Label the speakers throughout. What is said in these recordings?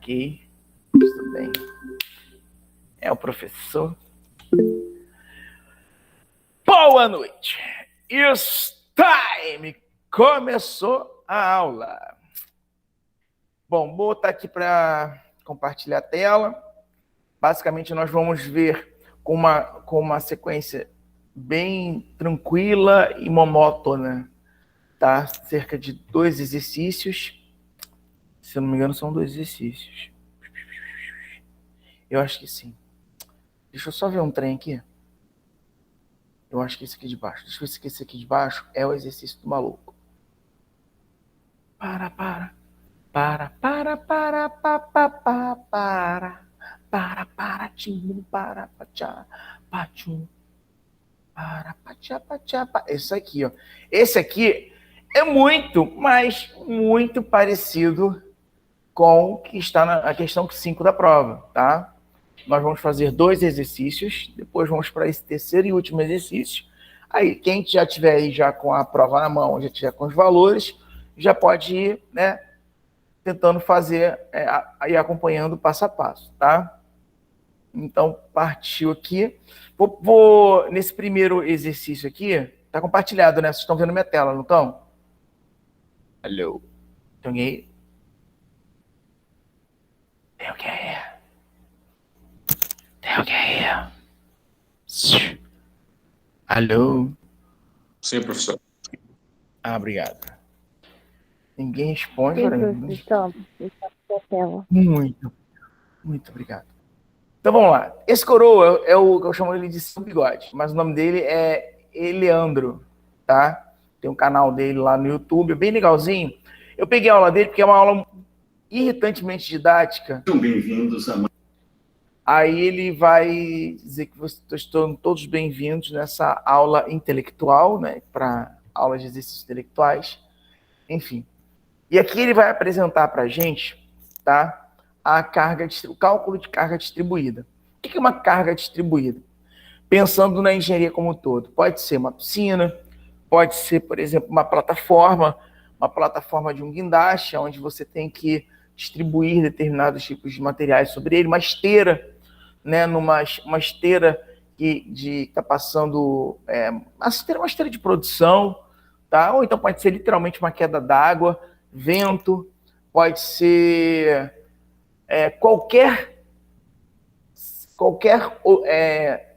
Speaker 1: Ok, tudo bem. É o professor. Boa noite. It's time. Começou a aula. Bom, vou botar aqui para compartilhar a tela. Basicamente, nós vamos ver com uma sequência bem tranquila e monótona, tá? Cerca de 2 exercícios. Se eu não me engano, são 2 exercícios. Eu acho que sim. Deixa eu só ver um trem aqui. Eu acho que esse aqui de baixo. Deixa eu ver se esse aqui de baixo é o exercício do maluco. Para, tim, para, pachá, pachum, para, pachá, pachá, pá. Esse aqui, ó. Esse aqui é muito, mas muito parecido com o que está na questão 5 da prova, tá? Nós vamos fazer 2 exercícios, depois vamos para esse terceiro e último exercício. Aí, quem já tiver aí já com a prova na mão, já tiver com os valores, já pode ir, né, tentando fazer e acompanhando passo a passo, tá? Então, partiu aqui. Vou nesse primeiro exercício aqui, tá compartilhado, né? Vocês estão vendo minha tela, não estão? Alô? Tem alguém aí? Tem alguém aí? Tem alguém aí? Alô?
Speaker 2: Sim, professor.
Speaker 1: Obrigado. Ninguém responde.
Speaker 3: Sim, professor. Está na tela.
Speaker 1: Muito obrigado. Então vamos lá. Esse coroa é o que eu chamo ele de São Bigode, mas o nome dele é Eleandro, tá? Tem um canal dele lá no YouTube, bem legalzinho. Eu peguei a aula dele porque é uma aula irritantemente didática.
Speaker 2: Sejam bem-vindos a...
Speaker 1: Aí ele vai dizer que vocês estão todos bem-vindos nessa aula intelectual, né? Para aulas de exercícios intelectuais, enfim. E aqui ele vai apresentar para a gente, tá? O cálculo de carga distribuída. O que é uma carga distribuída? Pensando na engenharia como um todo. Pode ser uma piscina, pode ser, por exemplo, uma plataforma de um guindaste, onde você tem que distribuir determinados tipos de materiais sobre ele, uma esteira, né? Uma esteira que está passando, uma esteira de produção, tá? Ou então pode ser literalmente uma queda d'água, vento, pode ser qualquer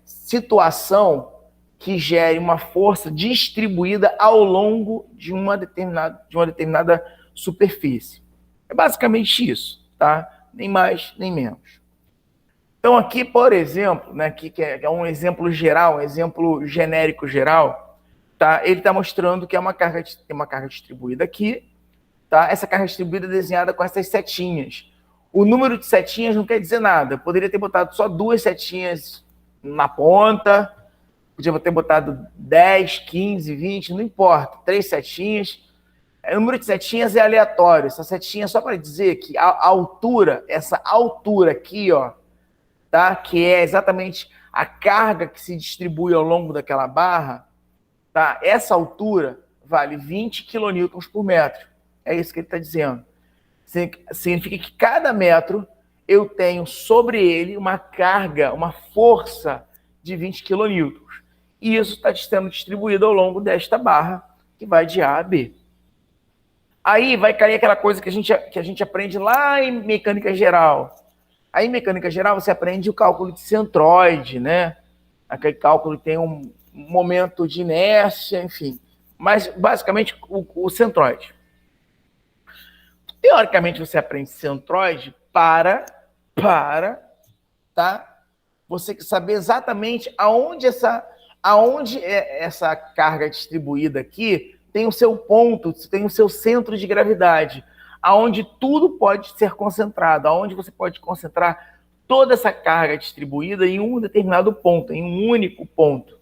Speaker 1: situação que gere uma força distribuída ao longo de uma determinada superfície. É basicamente isso, tá? Nem mais, nem menos. Então aqui, por exemplo, né, que é um exemplo geral, um exemplo genérico geral, tá? Ele está mostrando que tem uma carga distribuída aqui, tá? Essa carga distribuída é desenhada com essas setinhas. O número de setinhas não quer dizer nada. Eu poderia ter botado só 2 setinhas na ponta, podia ter botado 10, 15, 20, não importa. 3 setinhas. O número de setinhas é aleatório. Essa setinha é só para dizer que a altura, essa altura aqui, ó, tá? Que é exatamente a carga que se distribui ao longo daquela barra, tá? Essa altura vale 20 kN por metro. É isso que ele está dizendo. Significa que cada metro eu tenho sobre ele uma carga, uma força de 20 kN. E isso está sendo distribuído ao longo desta barra, que vai de A a B. Aí vai cair aquela coisa que a gente aprende lá em mecânica geral. Aí em mecânica geral você aprende o cálculo de centroide, né? Aquele cálculo que tem um momento de inércia, enfim. Mas basicamente o centroide. Teoricamente, você aprende centroide para tá? Você saber exatamente aonde essa carga distribuída aqui tem o seu ponto, tem o seu centro de gravidade, aonde tudo pode ser concentrado, aonde você pode concentrar toda essa carga distribuída em um determinado ponto, em um único ponto,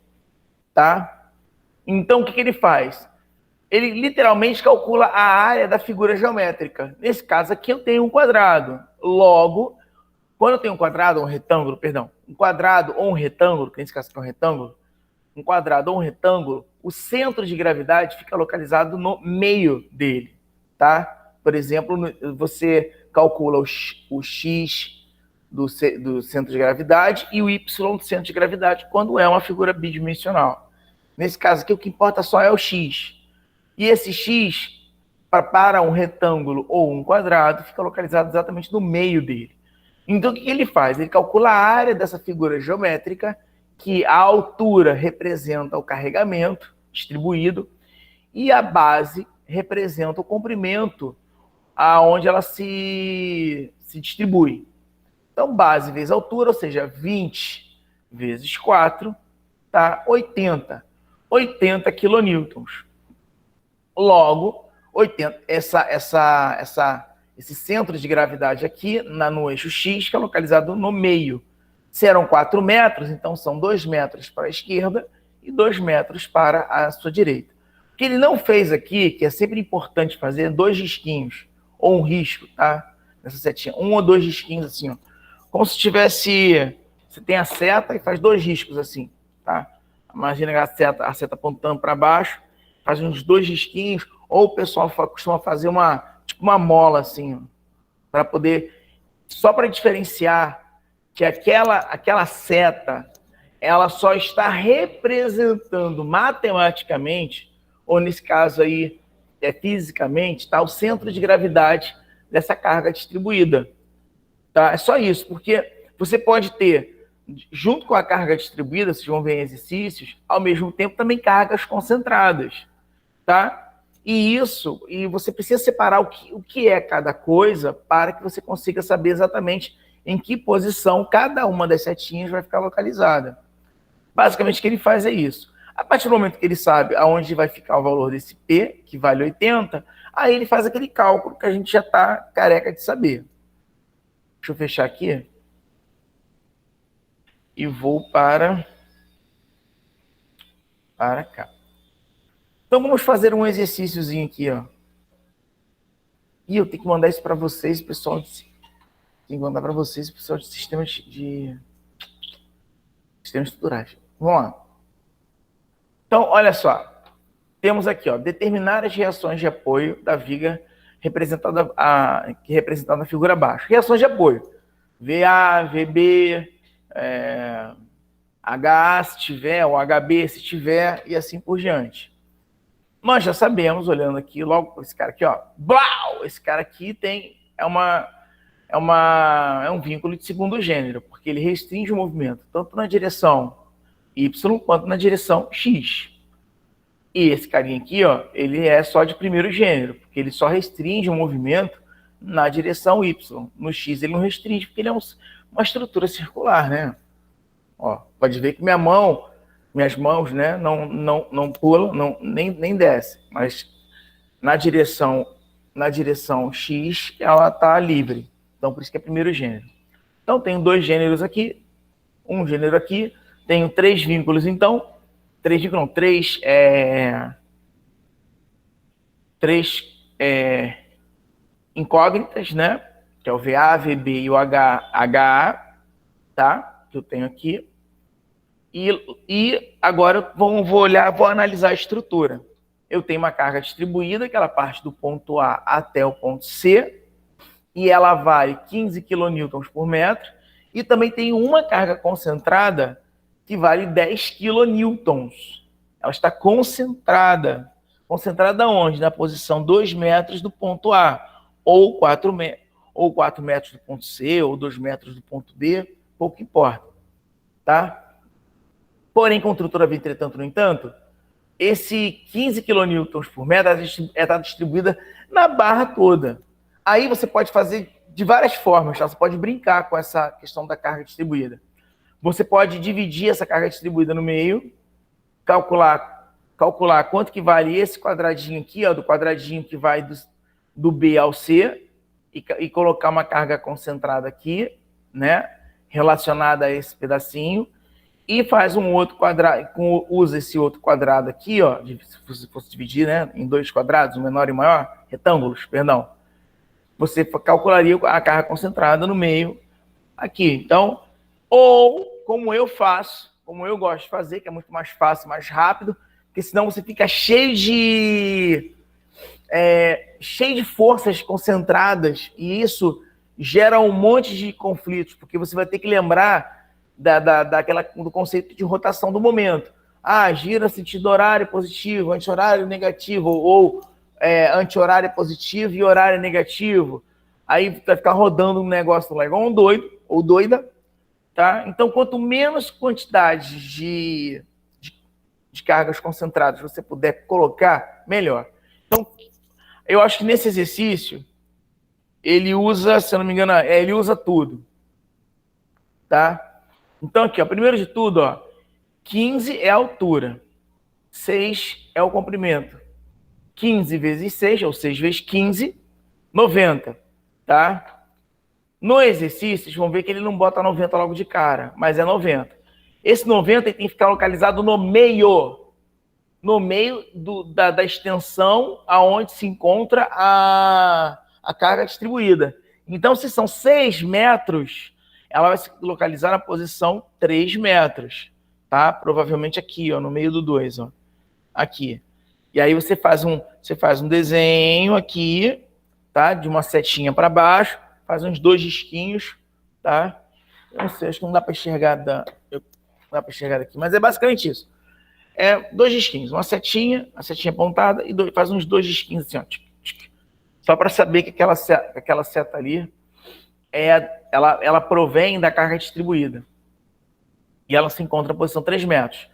Speaker 1: tá? Então, o que ele faz? Ele literalmente calcula a área da figura geométrica. Nesse caso aqui eu tenho um quadrado. Logo, quando eu tenho um quadrado ou um retângulo, um quadrado ou um retângulo, que nesse caso aqui é um retângulo, um quadrado ou um retângulo, o centro de gravidade fica localizado no meio dele, tá? Por exemplo, você calcula o X do centro de gravidade e o Y do centro de gravidade quando é uma figura bidimensional. Nesse caso aqui, o que importa só é o X. E esse X, para um retângulo ou um quadrado, fica localizado exatamente no meio dele. Então, o que ele faz? Ele calcula a área dessa figura geométrica, que a altura representa o carregamento distribuído e a base representa o comprimento aonde ela se distribui. Então, base vezes altura, ou seja, 20 vezes 4, tá? 80 quilonewtons. Logo, 80, esse centro de gravidade aqui, no eixo X, que é localizado no meio. Se eram 4 metros, então são 2 metros para a esquerda e 2 metros para a sua direita. O que ele não fez aqui, que é sempre importante fazer, 2 risquinhos, ou um risco, tá? Nessa setinha, 1 ou 2 risquinhos assim, ó. Como se tivesse, você tem a seta e faz 2 riscos assim, tá? Imagina a seta apontando para baixo, faz uns 2 risquinhos, ou o pessoal costuma fazer tipo uma mola assim, para poder, só para diferenciar que aquela seta, ela só está representando matematicamente, ou nesse caso aí, fisicamente, tá, o centro de gravidade dessa carga distribuída. Tá? É só isso, porque você pode ter, junto com a carga distribuída, vocês vão ver em exercícios, ao mesmo tempo também cargas concentradas. Tá? E você precisa separar o que é cada coisa para que você consiga saber exatamente em que posição cada uma das setinhas vai ficar localizada. Basicamente, o que ele faz é isso. A partir do momento que ele sabe aonde vai ficar o valor desse P, que vale 80, aí ele faz aquele cálculo que a gente já está careca de saber. Deixa eu fechar aqui. E vou para cá. Então, vamos fazer um exercíciozinho aqui, ó. E eu tenho que mandar isso para vocês, pessoal. Tenho que mandar para vocês, pessoal de sistemas estruturais. Vamos lá. Então, olha só. Temos aqui, ó, determinar as reações de apoio da viga representada na figura abaixo. Reações de apoio. VA, VB, HA se tiver, ou HB se tiver, e assim por diante. Nós já sabemos, olhando aqui, logo esse cara aqui, ó, blau! Esse cara aqui é um vínculo de segundo gênero, porque ele restringe o movimento, tanto na direção Y quanto na direção X. E esse carinha aqui, ó, ele é só de primeiro gênero, porque ele só restringe o movimento na direção Y. No X ele não restringe, porque ele é uma estrutura circular, né? Ó, pode ver que minhas mãos, né, não pulam, nem desce, mas na direção X ela está livre. Então, por isso que é primeiro gênero. Então, tenho 2 gêneros aqui, um gênero aqui, tenho 3 vínculos, então, 3 incógnitas, né, que é o VA, VB e o HA, tá, que eu tenho aqui. E agora vou analisar a estrutura. Eu tenho uma carga distribuída, que ela parte do ponto A até o ponto C, e ela vale 15 kN por metro, e também tem uma carga concentrada que vale 10 kN. Ela está concentrada. Concentrada onde? Na posição 2 metros do ponto A, ou 4 metros do ponto C, ou 2 metros do ponto B, pouco importa. Tá? Porém, contra, entretanto, no entanto, esse 15 kN por metro está distribuída na barra toda. Aí você pode fazer de várias formas, tá? Você pode brincar com essa questão da carga distribuída. Você pode dividir essa carga distribuída no meio, calcular quanto que vale esse quadradinho aqui, ó, do quadradinho que vai do B ao C, e colocar uma carga concentrada aqui, né, relacionada a esse pedacinho, e faz um outro quadrado, usa esse outro quadrado aqui, ó, se fosse dividir, né, em 2 quadrados, um menor e maior, retângulos, perdão, você calcularia a carga concentrada no meio aqui. Então, ou como eu faço, como eu gosto de fazer, que é muito mais fácil, mais rápido, porque senão você fica cheio cheio de forças concentradas, e isso gera um monte de conflitos, porque você vai ter que lembrar do conceito de rotação do momento. Gira sentido horário positivo, anti-horário negativo, ou anti-horário positivo e horário negativo. Aí vai ficar rodando um negócio lá igual um doido ou doida, tá? Então, quanto menos quantidade de cargas concentradas você puder colocar, melhor. Então, eu acho que nesse exercício, ele usa, se eu não me engano, ele usa tudo, tá? Então, aqui, ó, primeiro de tudo, ó, 15 é a altura, 6 é o comprimento. 15 vezes 6, ou 6 vezes 15, 90, tá? No exercício, vocês vão ver que ele não bota 90 logo de cara, mas é 90. Esse 90 tem que ficar localizado no meio da extensão aonde se encontra a carga distribuída. Então, se são 6 metros, ela vai se localizar na posição 3 metros, tá? Provavelmente aqui, ó, no meio do 2, ó. Aqui. E aí você faz um desenho aqui, tá? De uma setinha para baixo, faz uns 2 risquinhos, tá? Eu não sei, acho que não dá para enxergar não dá para enxergar daqui, mas é basicamente isso. 2 risquinhos, a setinha apontada, e faz uns 2 risquinhos assim, ó, só para saber que aquela seta ali ela provém da carga distribuída. E ela se encontra na posição 3 metros.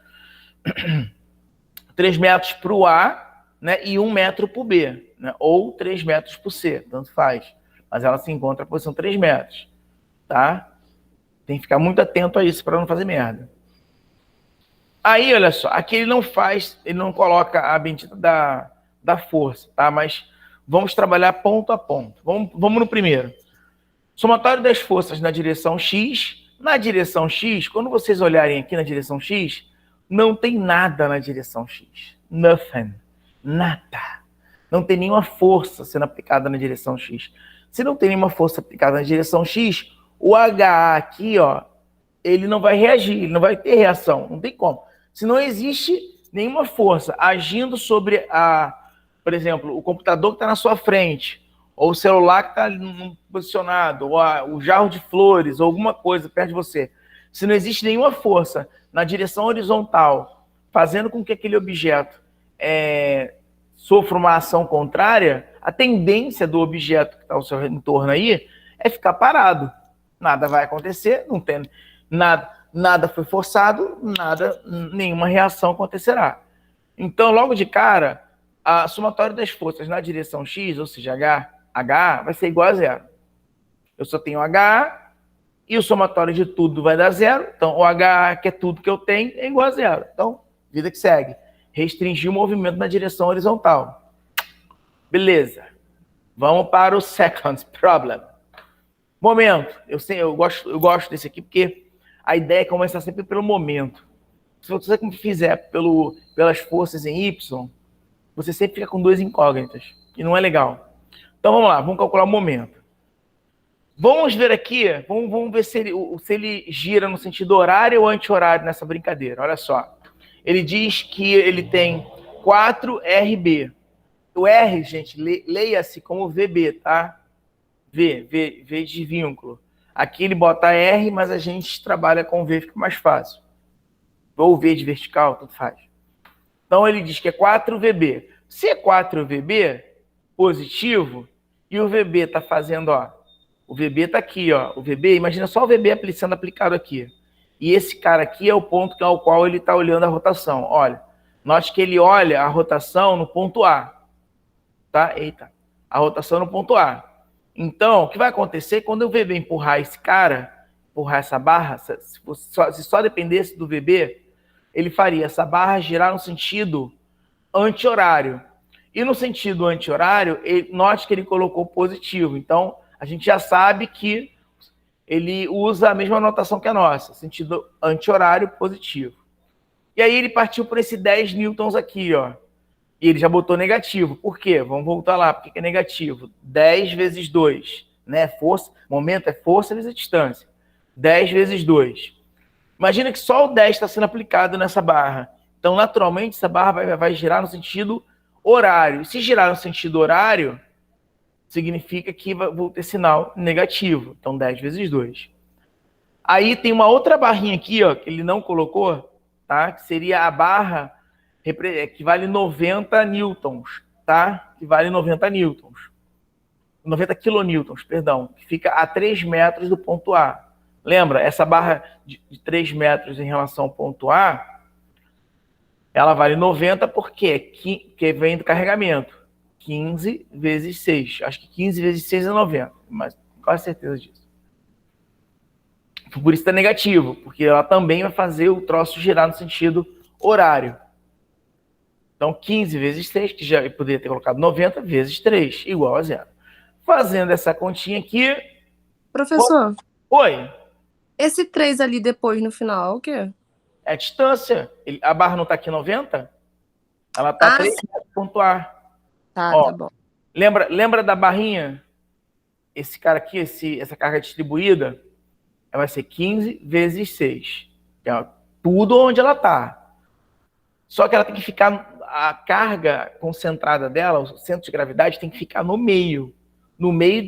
Speaker 1: 3 metros para o A, né, e 1 metro para o B, né, ou 3 metros para o C, tanto faz. Mas ela se encontra na posição 3 metros, tá? Tem que ficar muito atento a isso para não fazer merda. Aí, olha só, aqui ele não coloca a bendita da força, tá? Mas vamos trabalhar ponto a ponto. Vamos no primeiro. Somatório das forças na direção X. Na direção X, quando vocês olharem aqui na direção X, não tem nada na direção X. Nothing. Nada. Não tem nenhuma força sendo aplicada na direção X. Se não tem nenhuma força aplicada na direção X, o HA aqui, ó, ele não vai reagir, ele não vai ter reação. Não tem como. Se não existe nenhuma força agindo sobre por exemplo, o computador que está na sua frente, ou o celular que está posicionado, ou o jarro de flores, ou alguma coisa perto de você. Se não existe nenhuma força na direção horizontal, fazendo com que aquele objeto sofra uma ação contrária, a tendência do objeto que está ao seu entorno aí é ficar parado. Nada vai acontecer, não tem nada foi forçado, nenhuma reação acontecerá. Então, logo de cara, a somatória das forças na direção X, ou seja, H, vai ser igual a zero. Eu só tenho H e o somatório de tudo vai dar zero. Então, o H, que é tudo que eu tenho, é igual a zero. Então, vida que segue. Restringir o movimento na direção horizontal. Beleza. Vamos para o second problem. Momento. Eu gosto desse aqui porque a ideia é começar sempre pelo momento. Se você fizer pelas forças em Y, você sempre fica com 2 incógnitas. E não é legal. Então vamos lá, vamos calcular o momento. Vamos ver aqui, vamos ver se ele gira no sentido horário ou anti-horário nessa brincadeira. Olha só. Ele diz que ele tem 4RB. O R, gente, leia-se como VB, tá? V de vínculo. Aqui ele bota R, mas a gente trabalha com V, fica mais fácil. Ou V de vertical, tudo faz. Então ele diz que é 4VB. Se é 4VB positivo, e o VB está fazendo, ó, o VB está aqui, ó, o VB, imagina só o VB sendo aplicado aqui. E esse cara aqui é o ponto ao qual ele está olhando a rotação. Olha, note que ele olha a rotação no ponto A. Tá? Eita. A rotação no ponto A. Então, o que vai acontecer quando o VB empurrar esse cara, empurrar essa barra, se só dependesse do VB, ele faria essa barra girar no sentido anti-horário. E no sentido anti-horário, note que ele colocou positivo. Então, a gente já sabe que ele usa a mesma notação que a nossa, sentido anti-horário positivo. E aí ele partiu por esse 10 newtons aqui, ó. E ele já botou negativo. Por quê? Vamos voltar lá. Por que é negativo? 10 vezes 2, né? Força, momento é força vezes a distância. 10 vezes 2. Imagina que só o 10 está sendo aplicado nessa barra. Então, naturalmente, essa barra vai girar no sentido horário. Se girar no sentido horário, significa que vou ter sinal negativo. Então, 10 vezes 2. Aí tem uma outra barrinha aqui, ó, que ele não colocou, tá? Que seria a barra que vale 90 newtons, tá? Que vale 90 newtons. 90 kilonewtons, perdão. Que fica a 3 metros do ponto A. Lembra? Essa barra de 3 metros em relação ao ponto A, ela vale 90 porque vem do carregamento. 15 vezes 6. Acho que 15 vezes 6 é 90, mas quase certeza disso. Por isso está negativo, porque ela também vai fazer o troço girar no sentido horário. Então, 15 vezes 3, que já poderia ter colocado 90, vezes 3, igual a 0. Fazendo essa continha aqui...
Speaker 4: Professor.
Speaker 1: Oi.
Speaker 4: Esse 3 ali depois, no final, é o quê?
Speaker 1: É a distância. A barra não está aqui 90? Ela está 3 metros do ponto A.
Speaker 4: Tá,
Speaker 1: ó,
Speaker 4: tá bom.
Speaker 1: Lembra da barrinha? Esse cara aqui, essa carga distribuída, ela vai ser 15 vezes 6. Que é tudo onde ela está. Só que ela tem que ficar... A carga concentrada dela, o centro de gravidade, tem que ficar no meio. No meio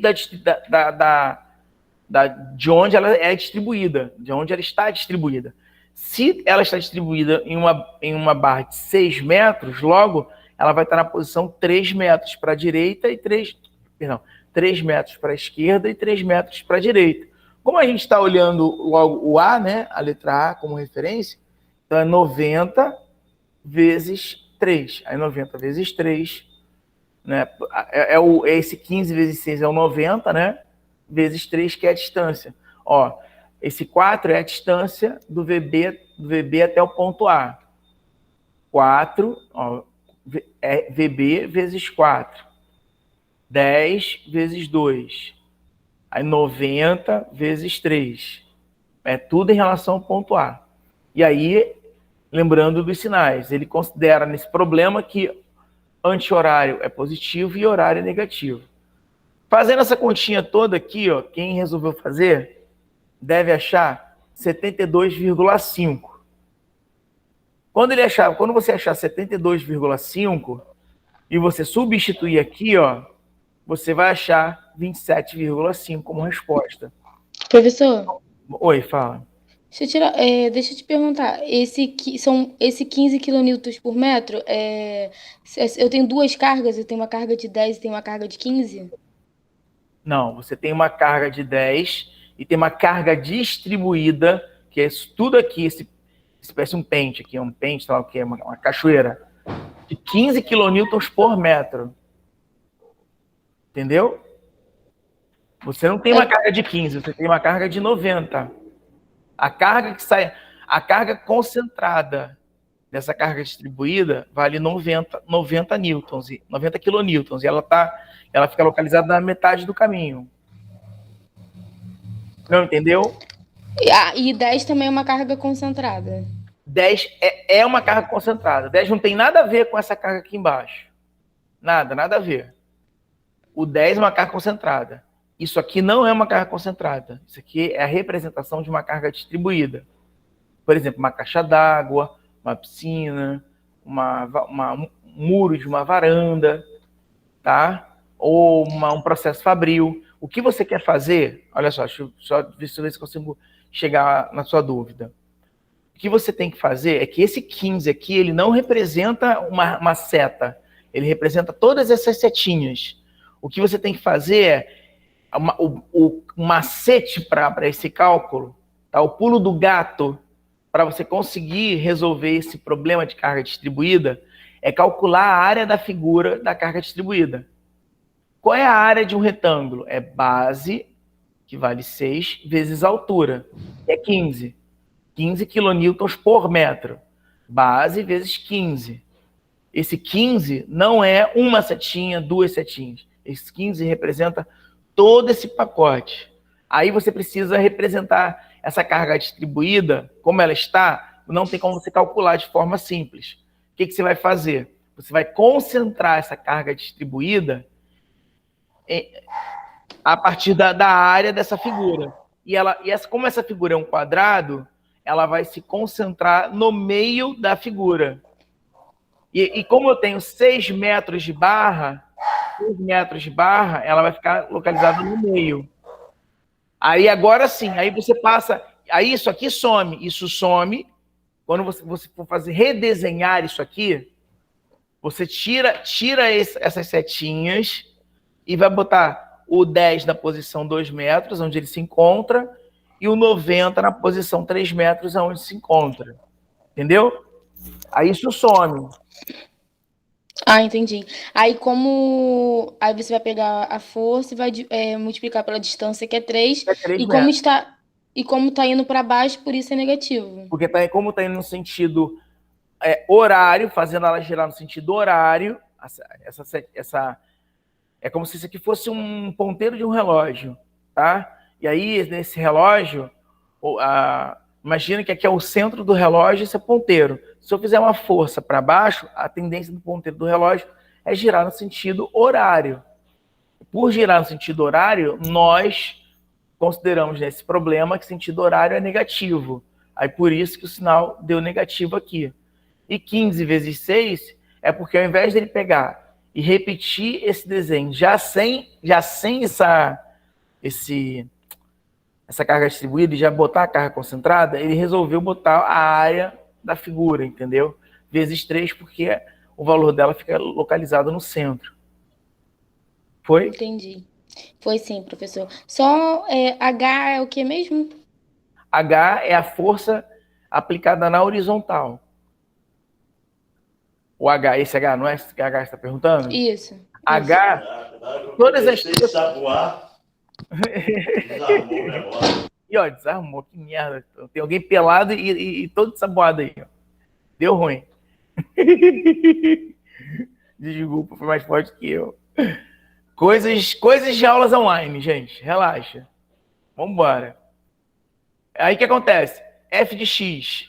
Speaker 1: de onde ela é distribuída. De onde ela está distribuída. Se ela está distribuída em uma barra de 6 metros, logo, ela vai estar na posição 3 metros para a direita e 3 metros para a esquerda e 3 metros para a direita. Como a gente está olhando logo o A, né, a letra A como referência, então é 90 vezes 3. Aí 90 vezes 3, né, esse 15 vezes 6 é o 90, né, vezes 3, que é a distância. Ó, esse 4 é a distância do VB até o ponto A. 4, ó, é VB vezes 4. 10 vezes 2. Aí 90 vezes 3. É tudo em relação ao ponto A. E aí, lembrando dos sinais, ele considera nesse problema que anti-horário é positivo e horário é negativo. Fazendo essa continha toda aqui, ó, quem resolveu fazer deve achar 72,5. Quando você achar 72,5 e você substituir aqui, ó, você vai achar 27,5 como resposta.
Speaker 5: Professor,
Speaker 1: Oi, fala.
Speaker 5: deixa eu te perguntar, esse 15 quilonewtons por metro, eu tenho duas cargas, eu tenho uma carga de 10 e tenho uma carga de 15?
Speaker 1: Não, você tem uma carga de 10 e tem uma carga distribuída, que é isso tudo aqui, esse parece um pente aqui, sei lá o que, uma cachoeira, de 15 kilonewtons por metro. Entendeu? Você não tem uma carga de 15, você tem uma carga de 90. A carga que sai, a carga concentrada dessa carga distribuída vale 90 newtons, 90 kilonewtons, e ela fica localizada na metade do caminho. Não entendeu?
Speaker 5: E 10 também é uma carga concentrada.
Speaker 1: 10 é uma carga concentrada. 10 não tem nada a ver com essa carga aqui embaixo. Nada a ver. O 10 é uma carga concentrada. Isso aqui não é uma carga concentrada. Isso aqui é a representação de uma carga distribuída. Por exemplo, uma caixa d'água, uma piscina, um muro de uma varanda, tá? Ou um processo fabril. O que você quer fazer? Olha só, deixa eu só ver se eu consigo chegar na sua dúvida. O que você tem que fazer é que esse 15 aqui, ele não representa uma seta. Ele representa todas essas setinhas. O que você tem que fazer é o macete para esse cálculo, tá? O pulo do gato para você conseguir resolver esse problema de carga distribuída é calcular a área da figura da carga distribuída. Qual é a área de um retângulo? É base, que vale 6, vezes altura, que é 15. 15 kilonewtons por metro. Base vezes 15. Esse 15 não é uma setinha, duas setinhas. Esse 15 representa todo esse pacote. Aí você precisa representar essa carga distribuída, como ela está, não tem como você calcular de forma simples. O que você vai fazer? Você vai concentrar essa carga distribuída a partir da área dessa figura. Como essa figura é um quadrado, ela vai se concentrar no meio da figura. E como eu tenho 6 metros de barra, ela vai ficar localizada no meio. Aí agora sim, aí você passa. Aí isso aqui some. Isso some. Quando você for redesenhar isso aqui, você tira essas setinhas e vai botar o 10 na posição 2 metros, onde ele se encontra, e o 90 na posição 3 metros, onde se encontra. Entendeu? Aí isso some.
Speaker 5: Ah, entendi. Aí aí você vai pegar a força e vai multiplicar pela distância, que é 3,
Speaker 1: É 3
Speaker 5: e como
Speaker 1: metros.
Speaker 5: está indo para baixo, por isso é negativo.
Speaker 1: Porque como está indo no sentido horário, fazendo ela girar no sentido horário, essa é como se isso aqui fosse um ponteiro de um relógio, tá? E aí, nesse relógio, imagina que aqui é o centro do relógio, esse é ponteiro. Se eu fizer uma força para baixo, a tendência do ponteiro do relógio é girar no sentido horário. Por girar no sentido horário, nós consideramos nesse problema que sentido horário é negativo. Aí por isso que o sinal deu negativo aqui. E 15 vezes 6 é porque ao invés dele pegar e repetir esse desenho já sem essa carga distribuída e já botar a carga concentrada, ele resolveu botar a área da figura, entendeu? Vezes 3, porque o valor dela fica localizado no centro. Foi?
Speaker 5: Entendi. Foi sim, professor. Só H é o que mesmo?
Speaker 1: H é a força aplicada na horizontal. O H, esse H, não é esse H que você está perguntando?
Speaker 5: Isso.
Speaker 1: H, todas as... E ó, desarmou, que merda. Tem alguém pelado e todo desaboado aí. Ó. Deu ruim. Desculpa, foi mais forte que eu. Coisas de aulas online, gente. Relaxa. Vambora. Aí o que acontece? F de x,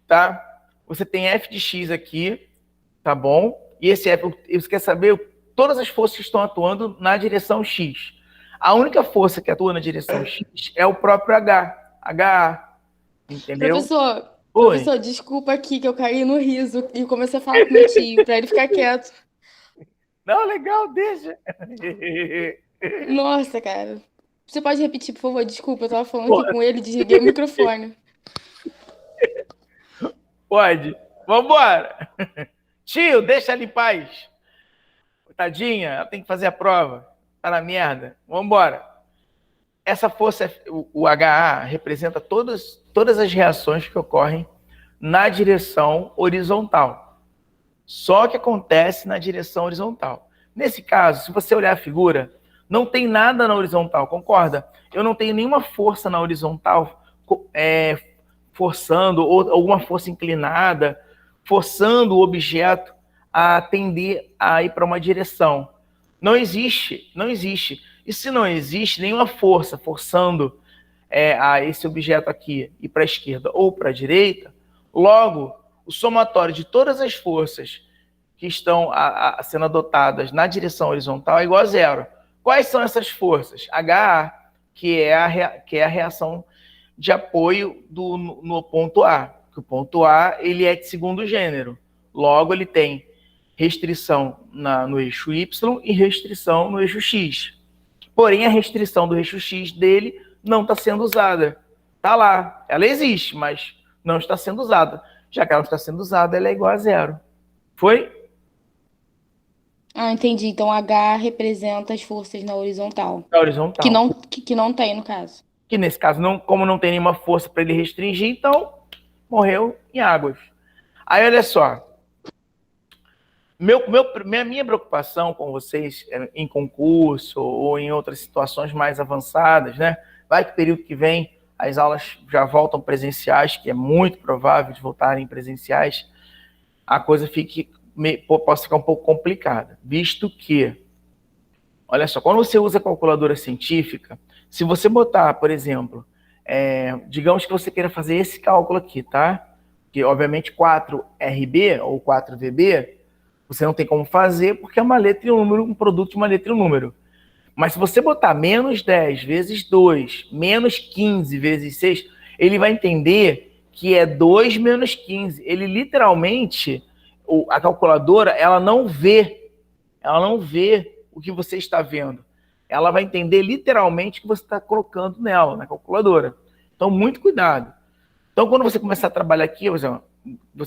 Speaker 1: tá? Você tem F de x aqui, tá bom? E esse F, você quer saber todas as forças que estão atuando na direção x. A única força que atua na direção x é o próprio HA. Entendeu?
Speaker 5: Professor, desculpa aqui que eu caí no riso e comecei a falar com meu tio, pra ele ficar quieto.
Speaker 1: Não, legal, deixa.
Speaker 5: Nossa, cara. Você pode repetir, por favor? Desculpa, eu tava falando aqui com ele, desliguei o microfone.
Speaker 1: Pode. Vambora. Tio, deixa ela em paz. Tadinha, ela tem que fazer a prova. Tá na merda. Vambora. Essa força, o HA, representa todas as reações que ocorrem na direção horizontal. Só que acontece na direção horizontal. Nesse caso, se você olhar a figura, não tem nada na horizontal, concorda? Eu não tenho nenhuma força na horizontal forçando, ou alguma força inclinada, forçando o objeto a tender a ir para uma direção. Não existe. E se não existe nenhuma força forçando a esse objeto aqui ir para a esquerda ou para a direita, logo, o somatório de todas as forças que estão sendo adotadas na direção horizontal é igual a zero. Quais são essas forças? HA, que é a reação de apoio no ponto A. Que o ponto A ele é de segundo gênero. Logo, ele tem restrição no eixo Y e restrição no eixo X. Porém, a restrição do eixo X dele não está sendo usada. Está lá. Ela existe, mas não está sendo usada. Já que ela não está sendo usada, ela é igual a zero. Foi?
Speaker 5: Ah, entendi. Então, H representa as forças na horizontal.
Speaker 1: Na horizontal.
Speaker 5: Que não tem, no caso.
Speaker 1: Que nesse caso, como não tem nenhuma força para ele restringir, então morreu em águas. Aí, olha só. Minha preocupação com vocês em concurso ou em outras situações mais avançadas, né? Vai que período que vem as aulas já voltam presenciais, que é muito provável de voltarem presenciais, a coisa possa ficar um pouco complicada, visto que, olha só, quando você usa calculadora científica, se você botar, por exemplo, digamos que você queira fazer esse cálculo aqui, tá? Que, obviamente, 4RB ou 4VB, você não tem como fazer porque é uma letra e um número, um produto de uma letra e um número. Mas se você botar menos 10 vezes 2, menos 15 vezes 6, ele vai entender que é 2 menos 15. Ele literalmente, a calculadora, ela não vê o que você está vendo. Ela vai entender literalmente o que você está colocando nela, na calculadora. Então, muito cuidado. Então, quando você começar a trabalhar aqui, você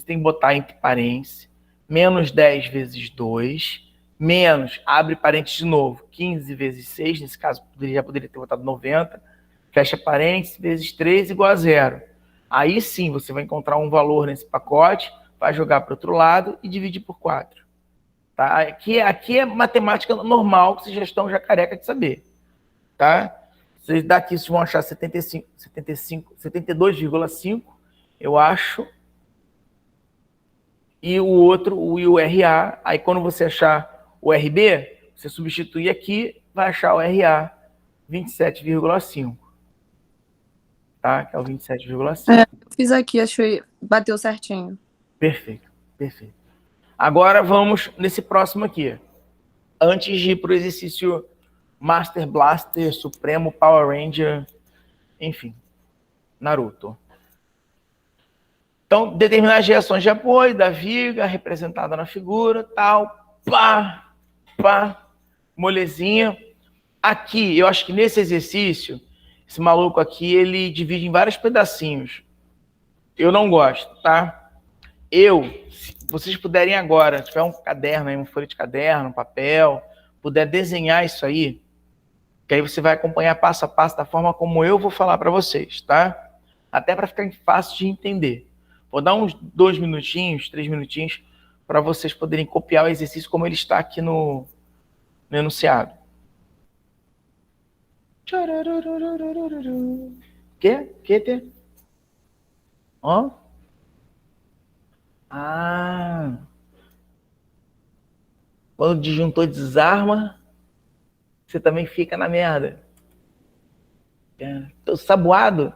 Speaker 1: tem que botar entre parênteses, menos 10 vezes 2, menos, abre parênteses de novo, 15 vezes 6, nesse caso, já poderia ter botado 90, fecha parênteses, vezes 3 igual a 0. Aí sim, você vai encontrar um valor nesse pacote, vai jogar para o outro lado e dividir por 4. Tá? Aqui é matemática normal, que vocês já estão careca de saber. Tá? Vocês daqui vocês vão achar 72,5, eu acho. E o outro, o RA. Aí quando você achar o RB, você substitui aqui, vai achar o RA 27,5. Tá? Que é o 27,5.
Speaker 4: Eu fiz aqui, achei, bateu certinho.
Speaker 1: Perfeito, perfeito. Agora vamos nesse próximo aqui. Antes de ir para o exercício Master Blaster, Supremo, Power Ranger, enfim, Naruto. Então, determinar as reações de apoio da viga, representada na figura, tal, pá, molezinha. Aqui, eu acho que nesse exercício, esse maluco aqui, ele divide em vários pedacinhos. Eu não gosto, tá? Se vocês puderem agora, se tiver um caderno aí, uma folha de caderno, um papel, puder desenhar isso aí, que aí você vai acompanhar passo a passo da forma como eu vou falar para vocês, tá? Até para ficar fácil de entender. Vou dar uns 2 minutinhos, 3 minutinhos, para vocês poderem copiar o exercício como ele está aqui no enunciado. Que, Tê? Ó. Quando o disjuntor desarma, você também fica na merda. Tô saboado.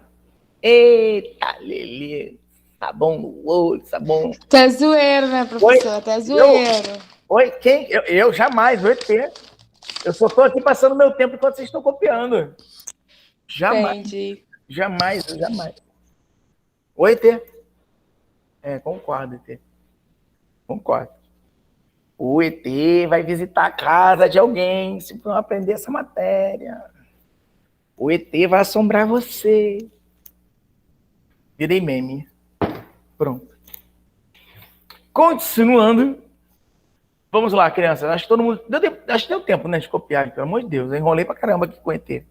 Speaker 1: Eita, Lelê. Sabão no olho, sabão.
Speaker 5: Tá zoeiro, né, professor?
Speaker 1: Oi?
Speaker 5: Tá zoeiro.
Speaker 1: Oi, quem? Eu jamais, o ET. Eu só tô aqui passando meu tempo enquanto vocês estão copiando. Jamais.
Speaker 5: Entendi.
Speaker 1: Jamais. Oi, ET. Concordo, ET. Concordo. O ET vai visitar a casa de alguém se não aprender essa matéria. O ET vai assombrar você. Virei meme. Pronto. Continuando. Vamos lá, crianças. Acho que todo mundo... Acho que deu tempo, né, de copiar. Pelo amor de Deus. Eu enrolei pra caramba aqui com o ET.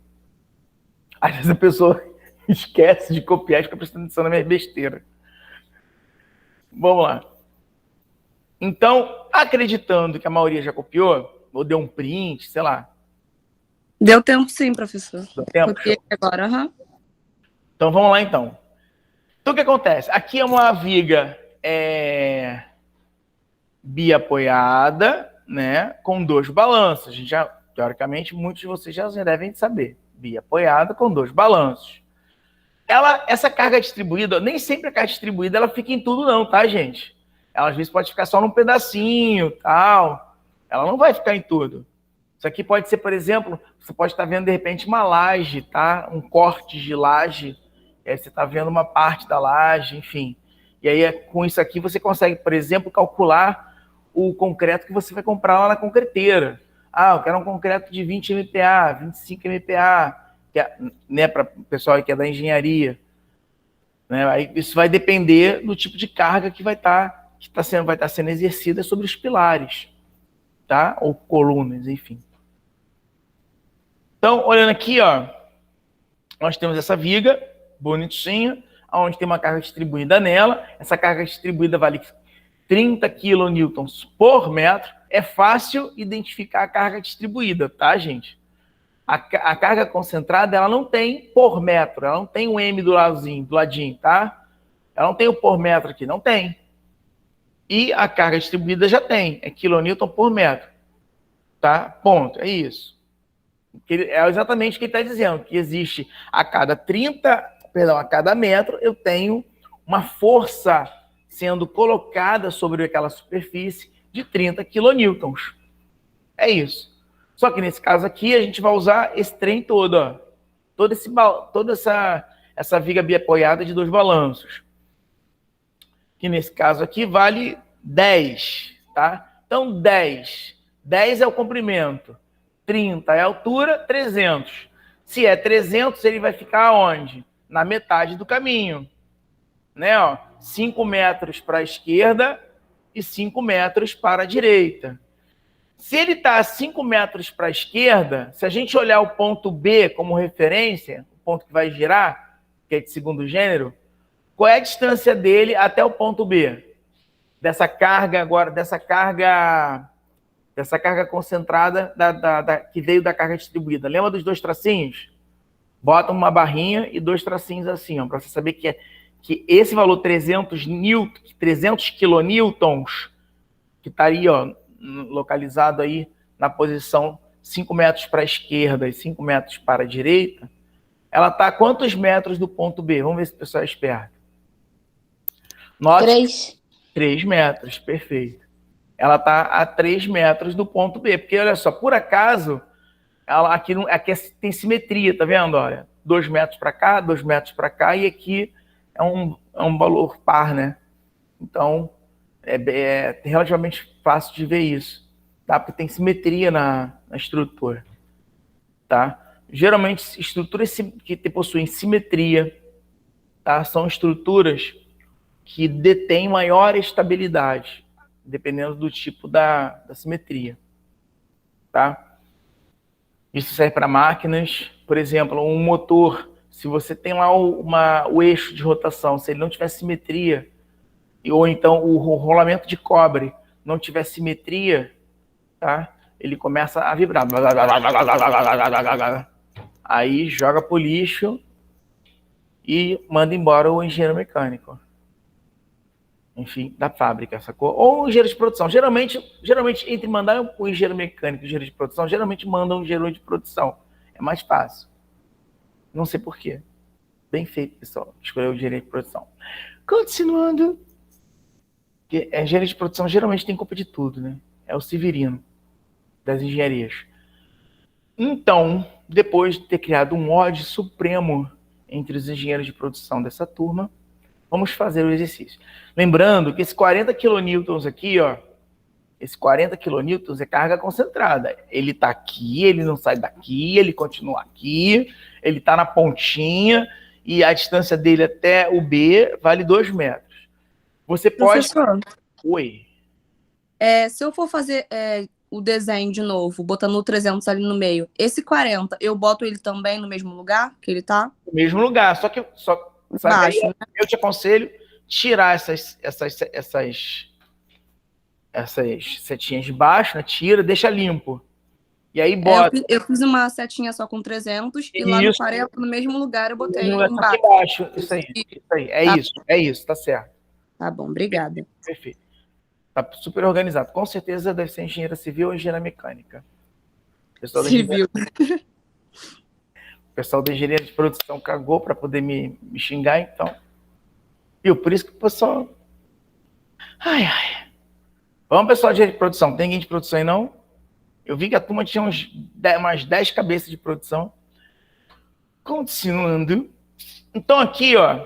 Speaker 1: Às vezes a pessoa esquece de copiar e fica prestando atenção na minha besteira. Vamos lá. Então, acreditando que a maioria já copiou, ou deu um print, sei lá.
Speaker 4: Deu tempo sim, professor.
Speaker 1: Deu tempo?
Speaker 4: Copiei agora,
Speaker 1: Então, vamos lá, então. Então, o que acontece? Aqui é uma viga biapoiada, né, com 2 balanços. A gente já, teoricamente, muitos de vocês já devem saber. Biapoiada com 2 balanços. Essa carga distribuída, nem sempre a carga distribuída ela fica em tudo não, tá, gente? Ela às vezes pode ficar só num pedacinho, tal. Ela não vai ficar em tudo. Isso aqui pode ser, por exemplo, você pode estar vendo de repente uma laje, tá? Um corte de laje. E aí você está vendo uma parte da laje, enfim. E aí com isso aqui você consegue, por exemplo, calcular o concreto que você vai comprar lá na concreteira. Eu quero um concreto de 20 MPa, 25 MPa, que é, né, para o pessoal que é da engenharia. Né? Aí isso vai depender do tipo de carga que vai estar sendo exercida sobre os pilares, tá? Ou colunas, enfim. Então, olhando aqui, ó, nós temos essa viga bonitinha, onde tem uma carga distribuída nela. Essa carga distribuída vale 30 kN por metro. É fácil identificar a carga distribuída, tá, gente? A carga concentrada, ela não tem por metro, ela não tem um M do ladinho, tá? Ela não tem o por metro aqui, não tem. E a carga distribuída já tem, é quilonewton por metro. Tá? Ponto, é isso. É exatamente o que ele está dizendo, que existe a cada metro, eu tenho uma força sendo colocada sobre aquela superfície de 30 quilonewtons. É isso. Só que nesse caso aqui, a gente vai usar esse trem todo, ó. Toda essa viga biapoiada de 2 balanços. Que nesse caso aqui vale 10, tá? Então, 10. 10 é o comprimento. 30 é a altura, 300. Se é 300, ele vai ficar onde? Na metade do caminho. Né? Ó, 5 metros para a esquerda e 5 metros para a direita. Se ele está a 5 metros para a esquerda, se a gente olhar o ponto B como referência, o ponto que vai girar, que é de segundo gênero, qual é a distância dele até o ponto B? Dessa carga agora, dessa carga concentrada que veio da carga distribuída. Lembra dos 2 tracinhos? Bota uma barrinha e 2 tracinhos assim, para você saber que esse valor 300 quilonewtons, que está aí, ó, localizado aí na posição 5 metros para a esquerda e 5 metros para a direita, ela está a quantos metros do ponto B? Vamos ver se o pessoal é esperto. 3 metros, perfeito. Ela está a 3 metros do ponto B, porque olha só, por acaso, aqui tem simetria, tá vendo? Olha, 2 metros para cá, 2 metros para cá, e aqui é um valor par, né? Então, é relativamente fácil de ver isso, tá? Porque tem simetria na estrutura, tá? Geralmente, estruturas que possuem simetria, tá? São estruturas que detêm maior estabilidade, dependendo do tipo da simetria, tá? Isso serve para máquinas, por exemplo, um motor, se você tem lá o eixo de rotação, se ele não tiver simetria, ou então o rolamento de cobre não tiver simetria, tá? Ele começa a vibrar. Aí joga pro lixo e manda embora o engenheiro mecânico. Enfim, da fábrica, sacou? Ou o engenheiro de produção. Geralmente entre mandar o engenheiro mecânico e o engenheiro de produção, geralmente mandam o engenheiro de produção. É mais fácil. Não sei por quê. Bem feito, pessoal. Escolheu o engenheiro de produção. Continuando. Porque engenheiro de produção geralmente tem culpa de tudo, né? É o Severino das engenharias. Então, depois de ter criado um ódio supremo entre os engenheiros de produção dessa turma, vamos fazer o exercício. Lembrando que esse 40 kilonewtons aqui, ó, esse 40 kilonewtons é carga concentrada. Ele está aqui, ele não sai daqui, ele continua aqui, ele está na pontinha e a distância dele até o B vale 2 metros. Você pode...
Speaker 4: Professor,
Speaker 1: Oi.
Speaker 4: se eu for fazer o desenho de novo, botando o 300 ali no meio, esse 40, eu boto ele também no mesmo lugar que ele tá?
Speaker 1: No mesmo lugar, só que
Speaker 4: Baixo,
Speaker 1: aí,
Speaker 4: né?
Speaker 1: eu te aconselho tirar essas setinhas de baixo, né? Tira, deixa limpo. E aí bota.
Speaker 4: Eu fiz uma setinha só com 300 e lá no 40, no mesmo lugar, eu botei embaixo.
Speaker 1: Embaixo. Isso aí. É isso, tá certo.
Speaker 4: Tá bom, obrigada.
Speaker 1: Perfeito. Tá super organizado. Com certeza deve ser engenheira civil ou engenheira mecânica.
Speaker 4: Civil.
Speaker 1: O pessoal da engenharia de produção cagou para poder me xingar, então. Viu? Por isso que o pessoal... Ai. Vamos, pessoal de engenharia de produção. Tem ninguém de produção aí, não? Eu vi que a turma tinha umas 10 cabeças de produção. Continuando. Então, aqui, ó.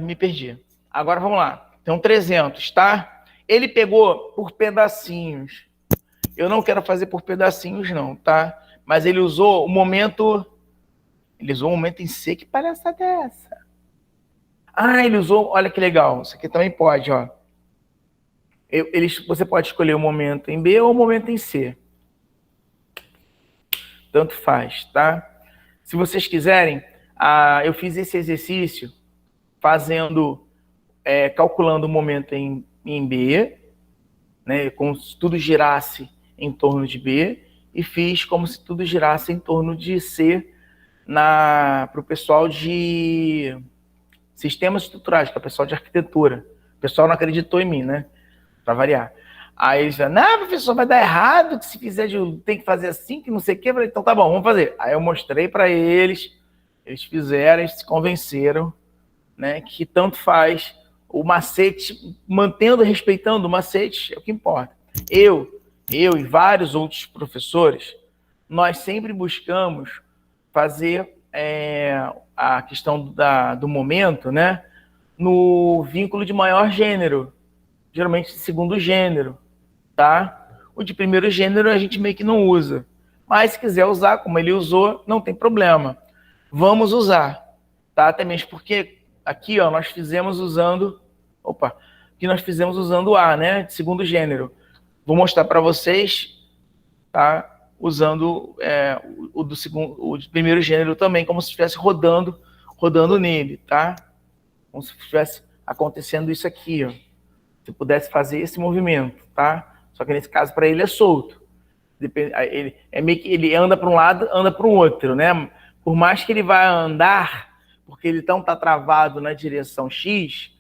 Speaker 1: Me perdi. Agora, vamos lá. Tem um 300, tá? Ele pegou por pedacinhos. Eu não quero fazer por pedacinhos, não, tá? Mas ele usou o momento... Ele usou o momento em C. Que palhaçada é essa? Ele usou... Olha que legal. Isso aqui também pode, ó. Você pode escolher o momento em B ou o momento em C. Tanto faz, tá? Se vocês quiserem, eu fiz esse exercício calculando o momento em B, né, como se tudo girasse em torno de B, e fiz como se tudo girasse em torno de C para o pessoal de sistemas estruturais, que é o pessoal de arquitetura. O pessoal não acreditou em mim, né? Para variar. Aí eles falaram, não, professor, vai dar errado, que se fizer tem que fazer assim, que não sei o quê. Eu falei, então tá bom, vamos fazer. Aí eu mostrei para eles fizeram, eles se convenceram, né, que tanto faz o macete, respeitando o macete, é o que importa. Eu e vários outros professores, nós sempre buscamos fazer a questão do momento, né, no vínculo de maior gênero, geralmente de segundo gênero, tá? O de primeiro gênero a gente meio que não usa. Mas se quiser usar, como ele usou, não tem problema. Vamos usar, tá? Até mesmo porque aqui, ó, nós fizemos usando... Opa! Aqui nós fizemos usando o A, né? De segundo gênero. Vou mostrar para vocês, tá? Usando o do segundo, o de primeiro gênero também, como se estivesse rodando nele, tá? Como se estivesse acontecendo isso aqui, ó. Se pudesse fazer esse movimento, tá? Só que nesse caso, para ele é solto. Ele é meio que ele anda para um lado, anda para o outro, né? Por mais que ele vá andar, porque ele não está travado na direção X,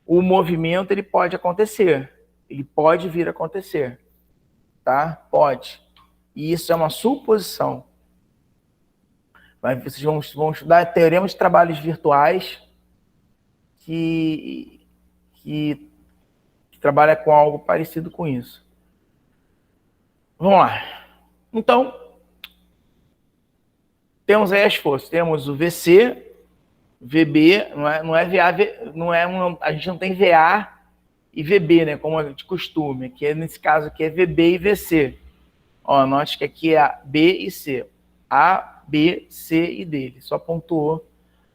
Speaker 1: o movimento ele pode acontecer. Ele pode vir a acontecer, tá? Pode. E isso é uma suposição. Mas vocês vão estudar teoremas de trabalhos virtuais que trabalha com algo parecido com isso. Vamos lá. Então, temos aí as forças. Temos o VC, VB, não é VA, a gente não tem VA e VB, né? Como é de costume. Que nesse caso aqui é VB e VC. Ó, note que aqui é A, B e C. A, B, C e D. Ele só pontuou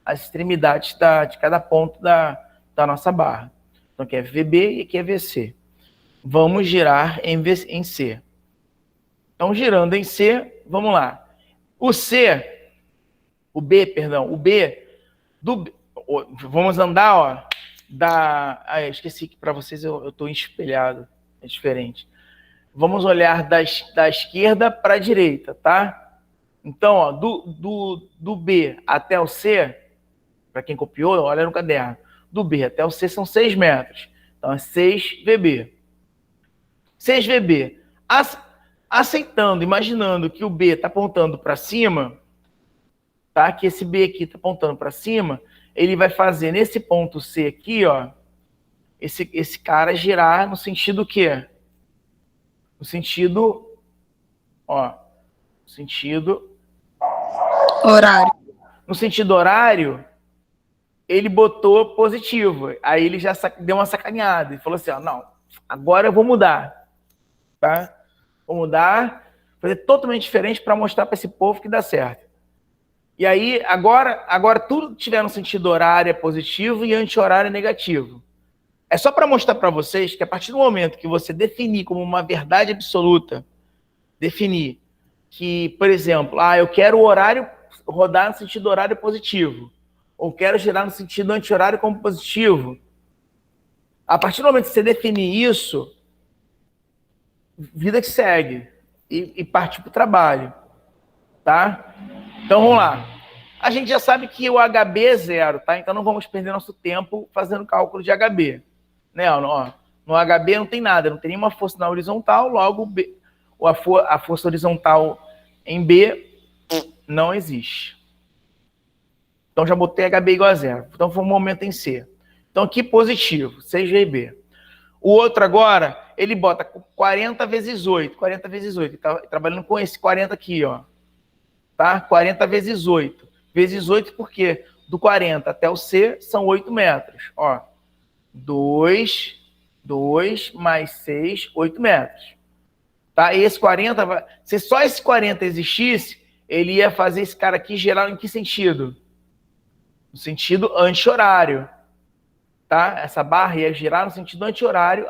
Speaker 1: as extremidades de cada ponto da nossa barra. Então aqui é VB e aqui é VC. Vamos girar em C. Então, girando em C, vamos lá. O B, vamos andar, ó, esqueci que para vocês eu estou espelhado, é diferente. Vamos olhar da esquerda para a direita, tá? Então, ó, do B até o C, para quem copiou, olha no caderno. Do B até o C são 6 metros. Então, é 6 VB. 6 VB. Aceitando, imaginando que o B está apontando para cima, tá? Que esse B aqui está apontando para cima, ele vai fazer nesse ponto C aqui, ó, esse cara girar no sentido o quê? No sentido, ó, no sentido
Speaker 4: Horário.
Speaker 1: No sentido horário, ele botou positivo. Aí ele já deu uma sacaneada e falou assim, ó, não, agora eu vou mudar, tá? Vou mudar, fazer totalmente diferente para mostrar para esse povo que dá certo. E aí, agora tudo que tiver no sentido horário é positivo e anti-horário é negativo. É só para mostrar para vocês que a partir do momento que você definir como uma verdade absoluta, definir que, por exemplo, eu quero o horário rodar no sentido horário positivo, ou quero girar no sentido anti-horário como positivo. A partir do momento que você definir isso, vida que segue e partir para o trabalho, tá? Então, vamos lá. A gente já sabe que o HB é 0, tá? Então, não vamos perder nosso tempo fazendo cálculo de HB. Né? No HB não tem nada, não tem nenhuma força na horizontal, logo a força horizontal em B não existe. Então, já botei HB igual a 0. Então, foi um momento em C. Então, aqui positivo, 6VB. O outro agora, ele bota 40 vezes 8. 40 vezes 8. Ele tá trabalhando com esse 40 aqui, ó. Tá? 40 vezes 8. Vezes 8 porque do 40 até o C são 8 metros. Ó. 2 mais 6, 8 metros. Tá? E esse 40, se só esse 40 existisse, ele ia fazer esse cara aqui girar em que sentido? No sentido anti-horário. Tá? Essa barra ia girar no sentido anti-horário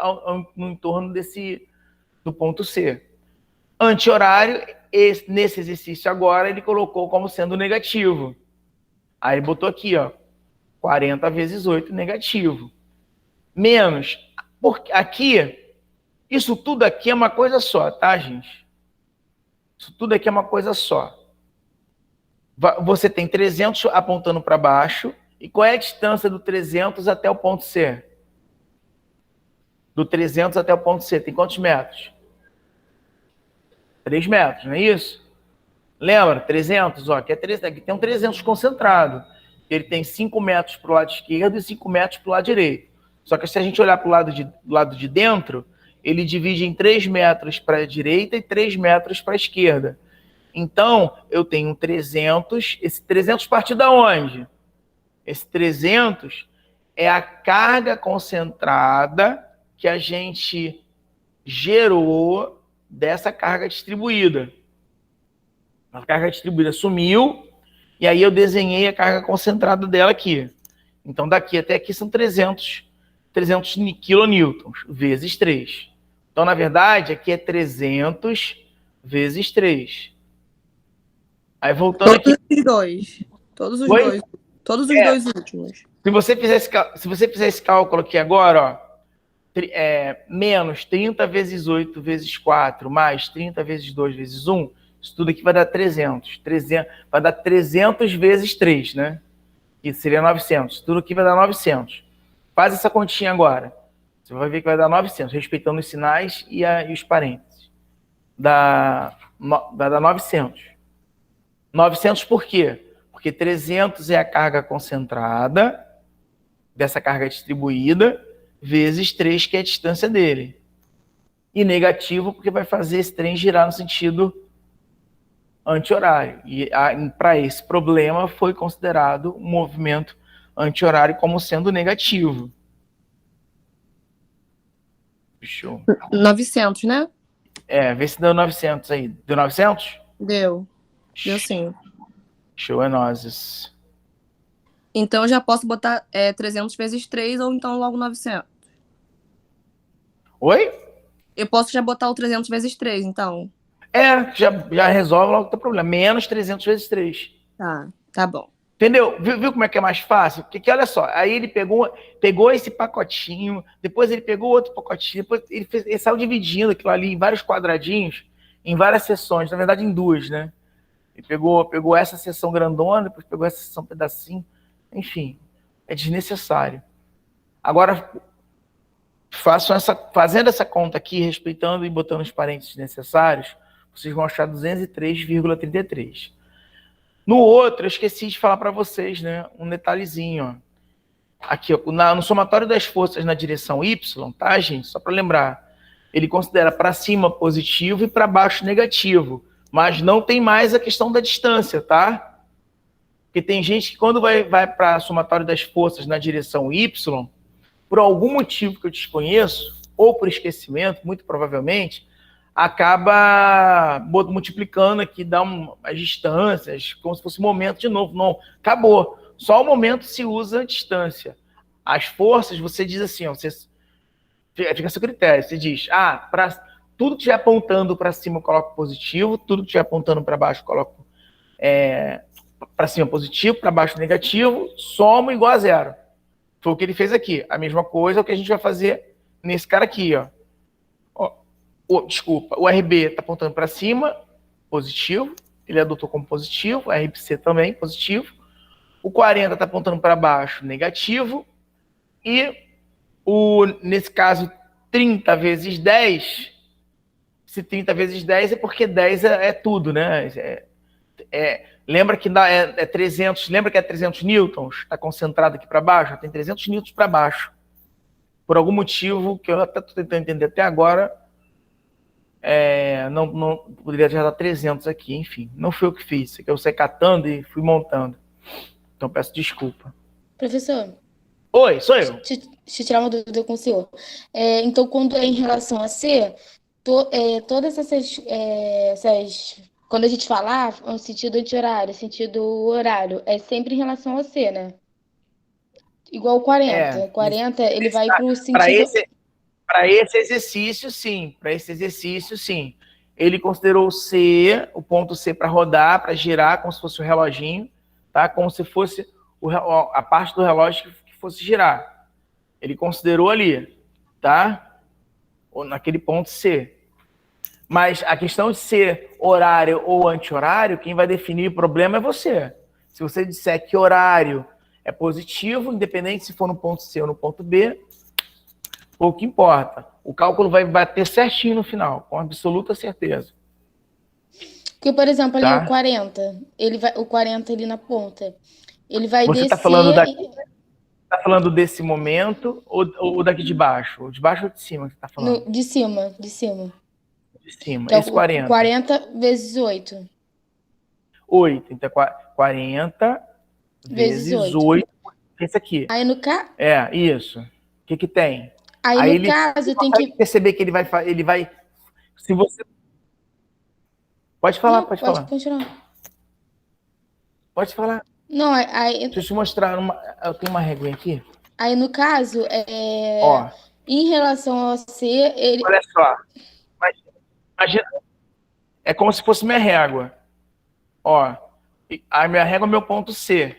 Speaker 1: no entorno do ponto C. Anti-horário, nesse exercício agora, ele colocou como sendo negativo. Aí ele botou aqui, ó, 40 vezes 8 negativo. Menos, porque aqui, isso tudo aqui é uma coisa só, tá, gente? Isso tudo aqui é uma coisa só. Você tem 300 apontando para baixo. E qual é a distância do 300 até o ponto C? Do 300 até o ponto C, tem quantos metros? 3 metros, não é isso? Lembra? 300, ó, aqui tem um 300 concentrado. Ele tem 5 metros para o lado esquerdo e 5 metros para o lado direito. Só que se a gente olhar para o lado de dentro, ele divide em 3 metros para a direita e 3 metros para a esquerda. Então, eu tenho 300, esse 300 parte da onde? Esse 300 é a carga concentrada que a gente gerou dessa carga distribuída. A carga distribuída sumiu, e aí eu desenhei a carga concentrada dela aqui. Então, daqui até aqui são 300 quilonewtons, vezes 3. Então, na verdade, aqui é 300 vezes 3. Aí, voltando aqui...
Speaker 4: Todos os
Speaker 1: Oi?
Speaker 4: dois. Todos os dois últimos.
Speaker 1: Se você fizer esse cálculo aqui agora, ó, menos 30 vezes 8 vezes 4, mais 30 vezes 2 vezes 1, isso tudo aqui vai dar 300. Vai dar 300 vezes 3, né? Isso seria 900. Isso tudo aqui vai dar 900. Faz essa continha agora. Você vai ver que vai dar 900, respeitando os sinais e os parênteses. Vai dar 900. 900 por quê? Porque 300 é a carga concentrada dessa carga distribuída, vezes 3, que é a distância dele. E negativo, porque vai fazer esse trem girar no sentido anti-horário. E para esse problema foi considerado um movimento anti-horário como sendo negativo. Show.
Speaker 4: 900, né?
Speaker 1: Vê se deu 900 aí. Deu 900?
Speaker 4: Deu sim.
Speaker 1: Show é nozes.
Speaker 4: Então, eu já posso botar 300 vezes 3 ou então logo 900.
Speaker 1: Oi?
Speaker 4: Eu posso já botar o 300 vezes 3, então.
Speaker 1: Já resolve logo o teu problema. Menos 300 vezes 3.
Speaker 4: Tá bom.
Speaker 1: Entendeu? Viu como é que é mais fácil? Porque olha só, aí ele pegou esse pacotinho, depois ele pegou outro pacotinho, depois ele saiu dividindo aquilo ali em vários quadradinhos, em várias seções, na verdade em duas, né? Ele pegou essa seção grandona, depois pegou essa seção pedacinho, enfim, é desnecessário. Agora, fazendo essa conta aqui, respeitando e botando os parênteses necessários, vocês vão achar 203,33. No outro, eu esqueci de falar para vocês, né? Um detalhezinho, ó. Aqui, ó, no somatório das forças na direção Y, tá, gente? Só para lembrar, ele considera para cima positivo e para baixo negativo, mas não tem mais a questão da distância, tá? Porque tem gente que quando vai para somatório das forças na direção Y, por algum motivo que eu desconheço, ou por esquecimento, muito provavelmente, acaba multiplicando aqui, dá as distâncias, como se fosse momento de novo. Não, acabou. Só o momento se usa a distância. As forças, você diz assim, ó, fica a seu critério. Você diz, tudo que estiver apontando para cima eu coloco positivo, tudo que estiver apontando para baixo eu coloco para cima positivo, para baixo negativo, somo igual a zero. Foi o que ele fez aqui. A mesma coisa é o que a gente vai fazer nesse cara aqui, ó. Desculpa, o RB está apontando para cima, positivo, ele adotou como positivo, o RBC também, positivo. O 40 está apontando para baixo, negativo. E, nesse caso, 30 vezes 10, se 30 vezes 10 é porque 10 é tudo, né? Lembra que é 300, lembra que é 300 newtons? Está concentrado aqui para baixo? Tem 300 newtons para baixo. Por algum motivo que eu até estou tentando entender até agora, não poderia já dar 300 aqui, enfim. Não foi eu que fiz, isso aqui eu saí catando e fui montando. Então peço desculpa.
Speaker 5: Professor.
Speaker 1: Oi, sou eu.
Speaker 5: Deixa eu tirar uma dúvida com o senhor. Então, quando é em relação a C, todas essas... quando a gente falar, no sentido anti-horário, sentido horário, é sempre em relação a C, né? Igual o 40. 40, ele vai para o sentido...
Speaker 1: Para esse exercício, sim. Para esse exercício, sim. Ele considerou o ponto C para rodar, para girar, como se fosse o reloginho, tá? Como se fosse a parte do relógio que fosse girar. Ele considerou ali, tá? Ou naquele ponto C. Mas a questão de ser horário ou anti-horário, quem vai definir o problema é você. Se você disser que horário é positivo, independente se for no ponto C ou no ponto B, pouco importa. O cálculo vai bater certinho no final, com absoluta certeza.
Speaker 5: Porque, por exemplo, ali
Speaker 1: tá?
Speaker 5: o 40, o 40 ali na ponta, ele vai
Speaker 1: Você
Speaker 5: descer...
Speaker 1: Tá falando desse momento ou daqui de baixo? Ou de baixo ou de cima que você tá falando?
Speaker 5: De cima. De cima.
Speaker 1: Então, esse 40.
Speaker 5: 40 vezes 8.
Speaker 1: 8. Então, 40 vezes 8. esse aqui.
Speaker 5: Aí no, ca...
Speaker 1: É, isso. O que que tem?
Speaker 5: aí
Speaker 1: Aí
Speaker 5: no
Speaker 1: ele
Speaker 5: caso, tem
Speaker 1: consegue
Speaker 5: que.
Speaker 1: perceber que ele vai. Se você. Pode falar,
Speaker 5: Não,
Speaker 1: pode
Speaker 5: pode
Speaker 1: falar.
Speaker 5: continuar.
Speaker 1: Pode falar.
Speaker 5: Não, aí,
Speaker 1: Deixa eu te mostrar. Eu tenho uma reguinha aqui.
Speaker 5: aí no caso,
Speaker 1: Ó,
Speaker 5: em relação ao C, ele.
Speaker 1: olha só. Imagina, é como se fosse minha régua. Ó, a minha régua é meu ponto C.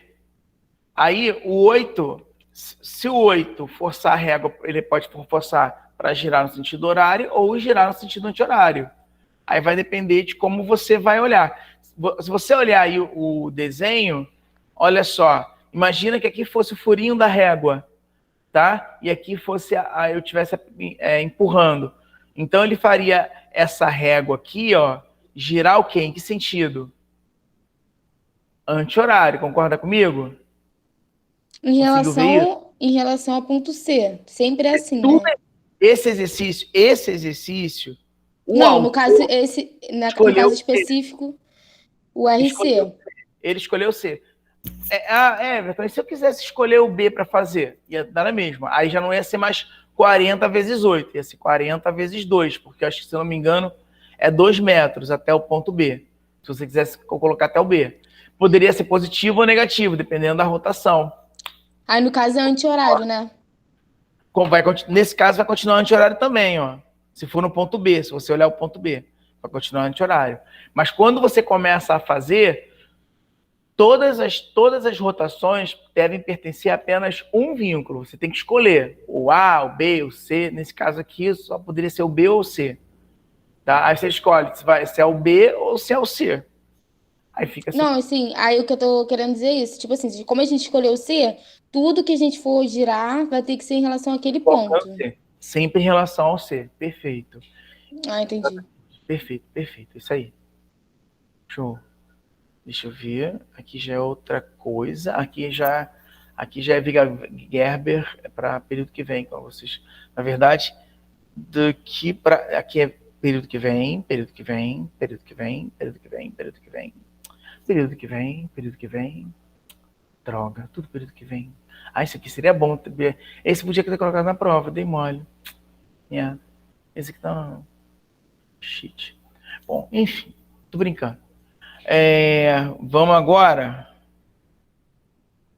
Speaker 1: Aí o 8, se o 8 forçar a régua, ele pode forçar para girar no sentido horário ou girar no sentido anti-horário. Aí vai depender de como você vai olhar. Se você olhar aí o desenho, olha só, imagina que aqui fosse o furinho da régua, tá? E aqui fosse eu estivesse empurrando. Então ele faria essa régua aqui, ó, girar o quê? Em que sentido? Anti-horário, concorda comigo?
Speaker 5: Em relação ao ponto C. Sempre é assim,
Speaker 1: Tudo
Speaker 5: né?
Speaker 1: esse exercício, o
Speaker 5: Não, no
Speaker 1: autor
Speaker 5: caso, no
Speaker 1: escolheu
Speaker 5: caso
Speaker 1: C.
Speaker 5: específico, o
Speaker 1: Escolheu
Speaker 5: RC.
Speaker 1: C. Ele escolheu C. Everton, e se eu quisesse escolher o B para fazer? Ia dar na mesma. Aí já não ia ser mais 40 vezes 8, ia ser 40 vezes 2, porque eu acho que, se eu não me engano, é 2 metros até o ponto B. Se você quisesse colocar até o B. Poderia ser positivo ou negativo, dependendo da rotação.
Speaker 5: Aí, no caso, é anti-horário, né?
Speaker 1: Nesse caso, vai continuar anti-horário também, ó. Se for no ponto B, se você olhar o ponto B, vai continuar anti-horário. Mas quando você começa a fazer, todas as rotações devem pertencer a apenas um vínculo. Você tem que escolher o A, o B, o C. Nesse caso aqui, só poderia ser o B ou o C. Tá? Aí você escolhe se é o B ou se é o C. Aí fica assim.
Speaker 5: Não, assim, aí o que eu tô querendo dizer é isso. Tipo assim, como a gente escolheu o C, tudo que a gente for girar vai ter que ser em relação àquele ponto.
Speaker 1: Sempre em relação ao C. Perfeito.
Speaker 5: Ah, entendi.
Speaker 1: Perfeito. Isso aí. Show. Deixa eu ver. Aqui já é outra coisa. Aqui já é Viga Gerber para período que vem com vocês. Na verdade, daqui para aqui é período que vem. Droga, tudo período que vem. Isso aqui seria bom. Esse podia ter colocado na prova, dei mole. Esse aqui não. Shit. Bom, enfim, tô brincando. Vamos agora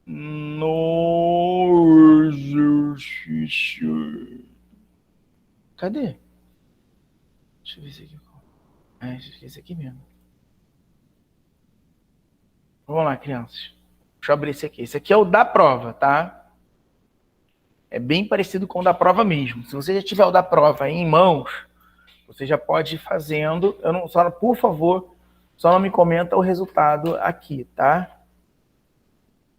Speaker 1: no exercício. Cadê? Deixa eu ver esse aqui. Esse aqui mesmo. Vamos lá, crianças. Deixa eu abrir esse aqui. Esse aqui é o da prova, tá? É bem parecido com o da prova mesmo. Se você já tiver o da prova aí em mãos, você já pode ir fazendo. Por favor, só não me comenta o resultado aqui, tá?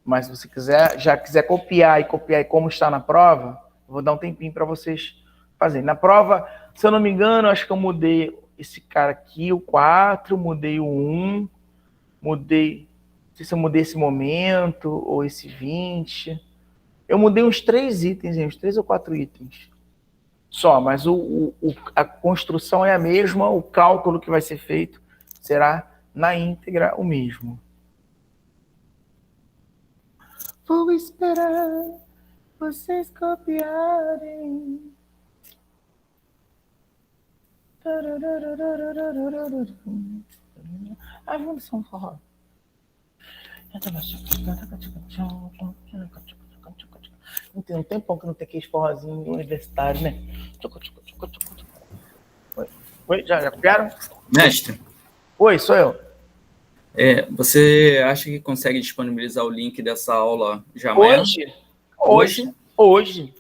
Speaker 1: Mas se você quiser copiar e como está na prova, eu vou dar um tempinho para vocês fazerem. Na prova, se eu não me engano, acho que eu mudei esse cara aqui, o 4, mudei o 1, mudei, não sei se eu mudei esse momento ou esse 20. Eu mudei uns 3 itens, uns 3 ou 4 itens. Só, mas a construção é a mesma, o cálculo que vai ser feito será na íntegra o mesmo. Vou esperar vocês copiarem. Vamos só um forró. Não tem um tempão que não tem aqueles forrozinhos universitários, né? Oi, já copiaram?
Speaker 2: Mestre.
Speaker 1: Oi, sou eu.
Speaker 2: Você acha que consegue disponibilizar o link dessa aula já amanhã?
Speaker 1: Hoje.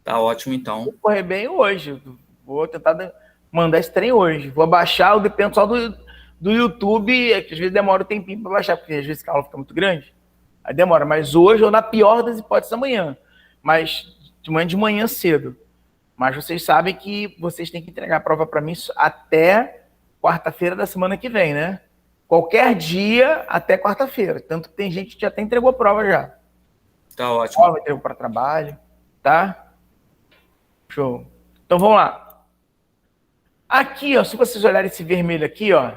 Speaker 2: Tá ótimo, então.
Speaker 1: Vou correr bem hoje. Vou tentar mandar esse trem hoje. Vou baixar, depende só do YouTube, que às vezes demora um tempinho para baixar, porque às vezes a aula fica muito grande. Aí demora, mas hoje, ou na pior das hipóteses, amanhã. Mas de manhã cedo. Mas vocês sabem que vocês têm que entregar a prova para mim até quarta-feira da semana que vem, né? Qualquer dia até quarta-feira. Tanto que tem gente que já até entregou a prova já.
Speaker 2: Tá ótimo.
Speaker 1: Prova, entregou para trabalho, tá? Show. Então vamos lá. Aqui, ó, se vocês olharem esse vermelho aqui, ó.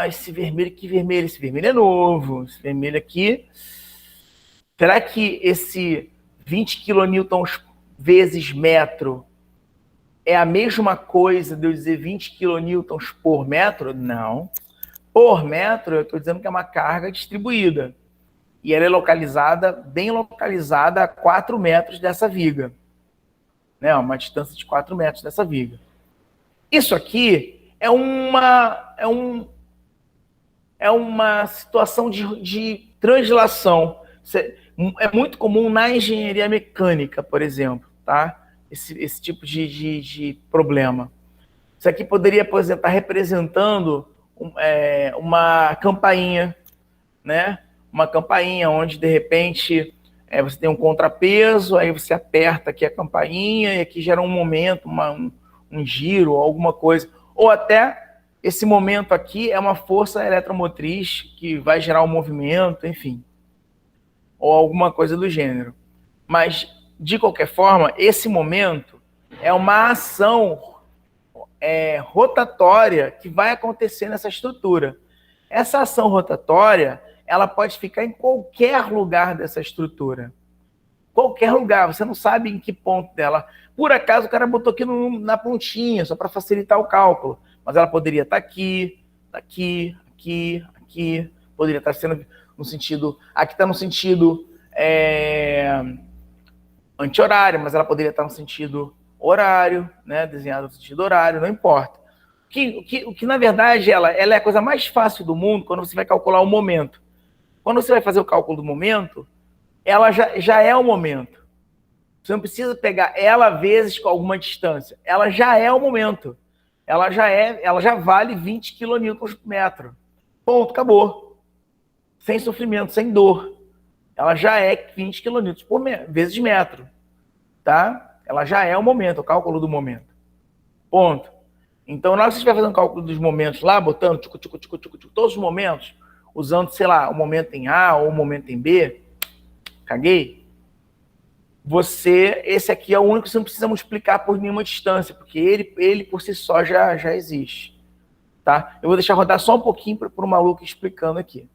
Speaker 1: Esse vermelho, que vermelho? Esse vermelho é novo. Esse vermelho aqui Será que esse 20 quilonewtons vezes metro é a mesma coisa de eu dizer 20 quilonewtons por metro? Não. Por metro, eu estou dizendo que é uma carga distribuída. E ela é localizada, bem localizada, a 4 metros dessa viga. Né? Uma distância de 4 metros dessa viga. Isso aqui é uma situação de translação. É muito comum na engenharia mecânica, por exemplo, tá? Esse tipo de problema. Isso aqui poderia, por exemplo, estar representando uma campainha, né? Uma campainha onde, de repente, você tem um contrapeso, aí você aperta aqui a campainha e aqui gera um momento, um giro, alguma coisa. Ou até esse momento aqui é uma força eletromotriz que vai gerar um movimento, enfim. Ou alguma coisa do gênero. Mas, de qualquer forma, esse momento é uma ação rotatória que vai acontecer nessa estrutura. Essa ação rotatória, ela pode ficar em qualquer lugar dessa estrutura. Qualquer lugar, você não sabe em que ponto dela. Por acaso, o cara botou aqui na pontinha, só para facilitar o cálculo. Mas ela poderia estar aqui, aqui, aqui, aqui. Poderia estar sendo no sentido... Aqui está no sentido anti-horário, mas ela poderia estar no sentido horário, né? Desenhada no sentido horário, não importa. O que na verdade, ela é a coisa mais fácil do mundo quando você vai calcular o momento. Quando você vai fazer o cálculo do momento, ela já é o momento. Você não precisa pegar ela vezes com alguma distância. Ela já é o momento. Ela já vale 20 quilonewtons por metro. Ponto, acabou. Sem sofrimento, sem dor. Ela já é 20 quilonewtons por vezes metro. Tá? Ela já é o momento, o cálculo do momento. Ponto. Então, na hora que você estiver fazendo o cálculo dos momentos lá, botando todos os momentos, usando, sei lá, o momento em A ou o momento em B, caguei. Esse aqui é o único que você não precisa multiplicar por nenhuma distância, porque ele por si só já existe. Tá? Eu vou deixar rodar só um pouquinho para o maluco explicando aqui.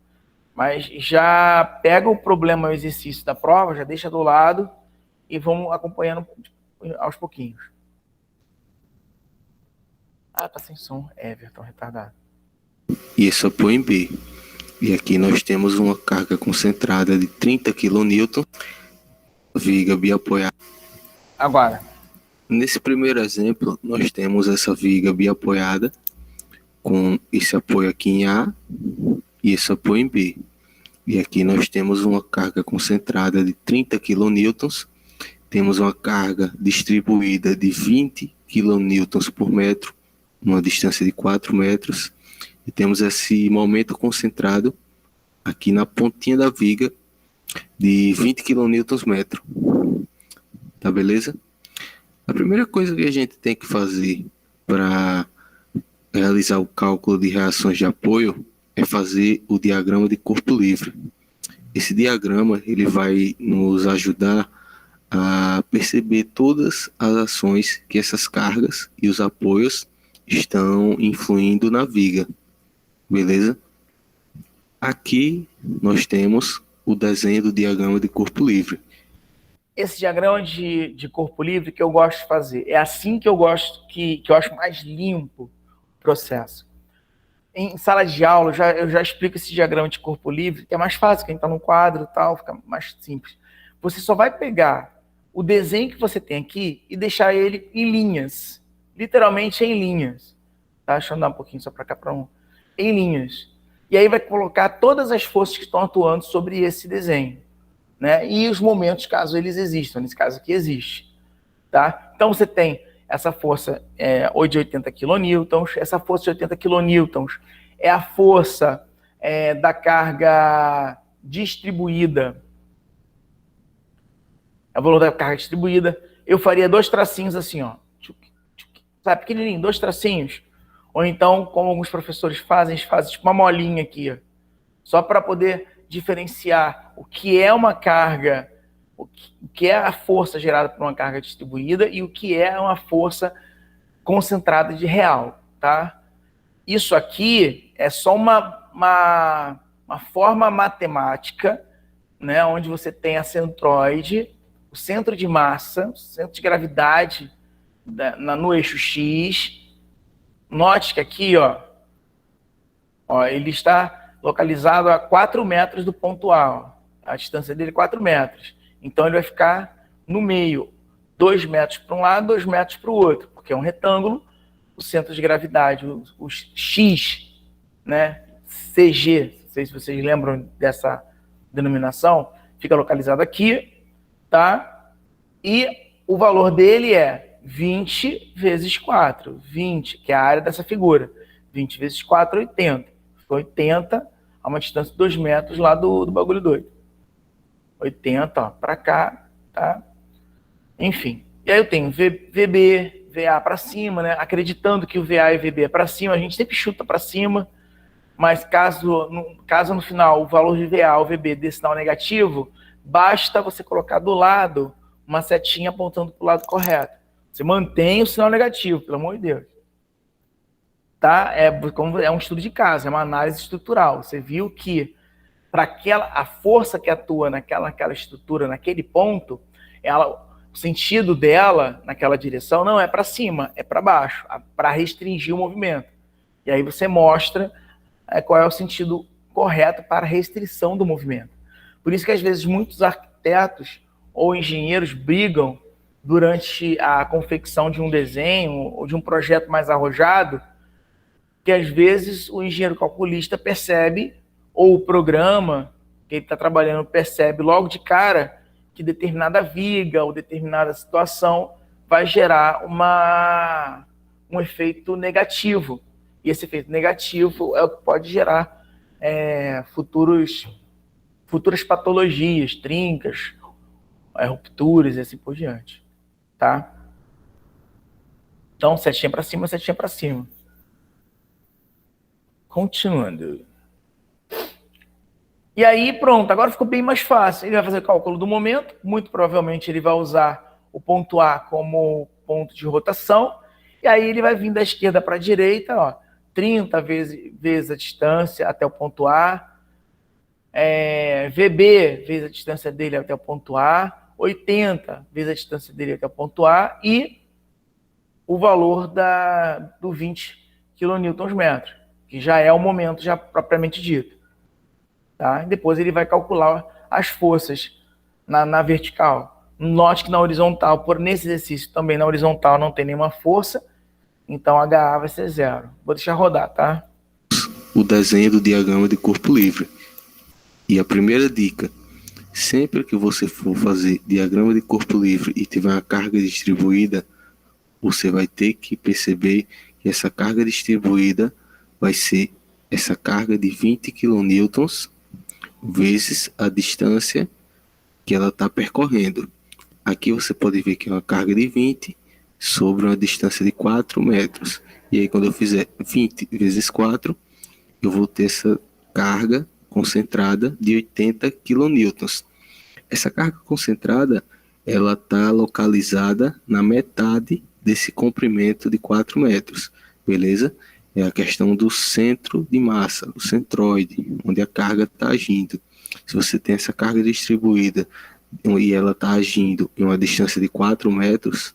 Speaker 1: Mas já pega o problema, o exercício da prova, já deixa do lado e vamos acompanhando aos pouquinhos. Ah, tá sem som. Everton, retardado.
Speaker 6: Isso apoio em B. E aqui nós temos uma carga concentrada de 30 kN, viga biapoiada.
Speaker 1: Agora.
Speaker 6: Nesse primeiro exemplo, nós temos essa viga biapoiada com esse apoio aqui em A e esse apoio em B. E aqui nós temos uma carga concentrada de 30 kN, temos uma carga distribuída de 20 kN por metro, numa distância de 4 metros, e temos esse momento concentrado aqui na pontinha da viga de 20 kN metro. Tá beleza? A primeira coisa que a gente tem que fazer para realizar o cálculo de reações de apoio é fazer o diagrama de corpo livre. Esse diagrama ele vai nos ajudar a perceber todas as ações que essas cargas e os apoios estão influindo na viga. Beleza? Aqui nós temos o desenho do diagrama de corpo livre.
Speaker 1: Esse diagrama de corpo livre que eu gosto de fazer. É assim que eu gosto, que eu acho mais limpo o processo. Em sala de aula, eu já explico esse diagrama de corpo livre, que é mais fácil, quem está no quadro e tal, fica mais simples. Você só vai pegar o desenho que você tem aqui e deixar ele em linhas. Literalmente em linhas. Tá? Deixa eu andar um pouquinho só para cá, para um. Em linhas. E aí vai colocar todas as forças que estão atuando sobre esse desenho. Né? E os momentos, caso eles existam. Nesse caso aqui existe. Tá? Então você tem essa força de 80 kN. Essa força de 80 kN é a força da carga distribuída. É o valor da carga distribuída. Eu faria 2 tracinhos assim, ó. Sabe, pequenininho, 2 tracinhos. Ou então, como alguns professores fazem tipo uma molinha aqui, ó. Só para poder diferenciar o que é uma carga, o que é a força gerada por uma carga distribuída e o que é uma força concentrada de real, tá? Isso aqui é só uma forma matemática, né, onde você tem a centroide, o centro de massa, o centro de gravidade no eixo X. Note que aqui, ó, ele está localizado a 4 metros do ponto A. Ó. A distância dele é 4 metros. Então, ele vai ficar no meio, 2 metros para um lado, 2 metros para o outro, porque é um retângulo. O centro de gravidade, o X, né, CG, não sei se vocês lembram dessa denominação, fica localizado aqui, tá? E o valor dele é 20 vezes 4. 20, que é a área dessa figura. 20 vezes 4, 80. 80 a uma distância de 2 metros lá do bagulho doido. 80, ó, para cá, tá? Enfim. E aí eu tenho VB, VA para cima, né? Acreditando que o VA e VB é para cima, a gente sempre chuta para cima, mas caso no final o valor de VA ou VB dê sinal negativo, basta você colocar do lado uma setinha apontando para o lado correto. Você mantém o sinal negativo, pelo amor de Deus. Tá? É um estudo de caso, é uma análise estrutural. Você viu que para a força que atua naquela estrutura, naquele ponto, o sentido dela naquela direção não é para cima, é para baixo, para restringir o movimento. E aí você mostra qual é o sentido correto para a restrição do movimento. Por isso que às vezes muitos arquitetos ou engenheiros brigam durante a confecção de um desenho ou de um projeto mais arrojado, que às vezes o engenheiro calculista percebe, ou o programa que ele está trabalhando percebe logo de cara que determinada viga ou determinada situação vai gerar um efeito negativo. E esse efeito negativo é o que pode gerar futuras patologias, trincas, rupturas e assim por diante. Tá? Então, setinha para cima, setinha para cima. Continuando. E aí, pronto, agora ficou bem mais fácil. Ele vai fazer o cálculo do momento, muito provavelmente ele vai usar o ponto A como ponto de rotação, e aí ele vai vir da esquerda para a direita, ó, 30 vezes a distância até o ponto A, VB vezes a distância dele até o ponto A, 80 vezes a distância dele até o ponto A, e o valor do 20 kN/m, que já é o momento já propriamente dito. Tá? E depois ele vai calcular as forças na vertical. Note que na horizontal, nesse exercício também na horizontal não tem nenhuma força, então HA vai ser 0. Vou deixar rodar, tá?
Speaker 6: O desenho do diagrama de corpo livre. E a primeira dica, sempre que você for fazer diagrama de corpo livre e tiver uma carga distribuída, você vai ter que perceber que essa carga distribuída vai ser essa carga de 20 kN vezes a distância que ela está percorrendo. Aqui você pode ver que é uma carga de 20 sobre uma distância de 4 metros. E aí quando eu fizer 20 vezes 4, eu vou ter essa carga concentrada de 80 kN. Essa carga concentrada, ela está localizada na metade desse comprimento de 4 metros, beleza? É a questão do centro de massa, do centroide, onde a carga está agindo. Se você tem essa carga distribuída e ela está agindo em uma distância de 4 metros,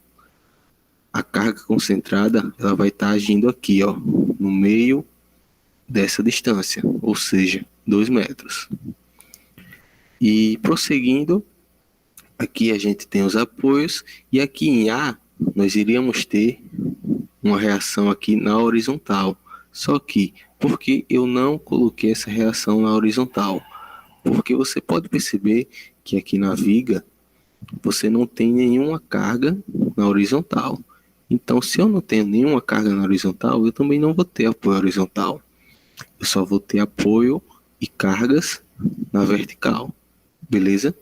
Speaker 6: a carga concentrada ela vai estar agindo aqui, ó, no meio dessa distância, ou seja, 2 metros. E prosseguindo, aqui a gente tem os apoios, e aqui em A nós iríamos ter uma reação aqui na horizontal. Só que, por que eu não coloquei essa reação na horizontal? Porque você pode perceber que aqui na viga, você não tem nenhuma carga na horizontal. Então, se eu não tenho nenhuma carga na horizontal, eu também não vou ter apoio horizontal. Eu só vou ter apoio e cargas na vertical. Beleza?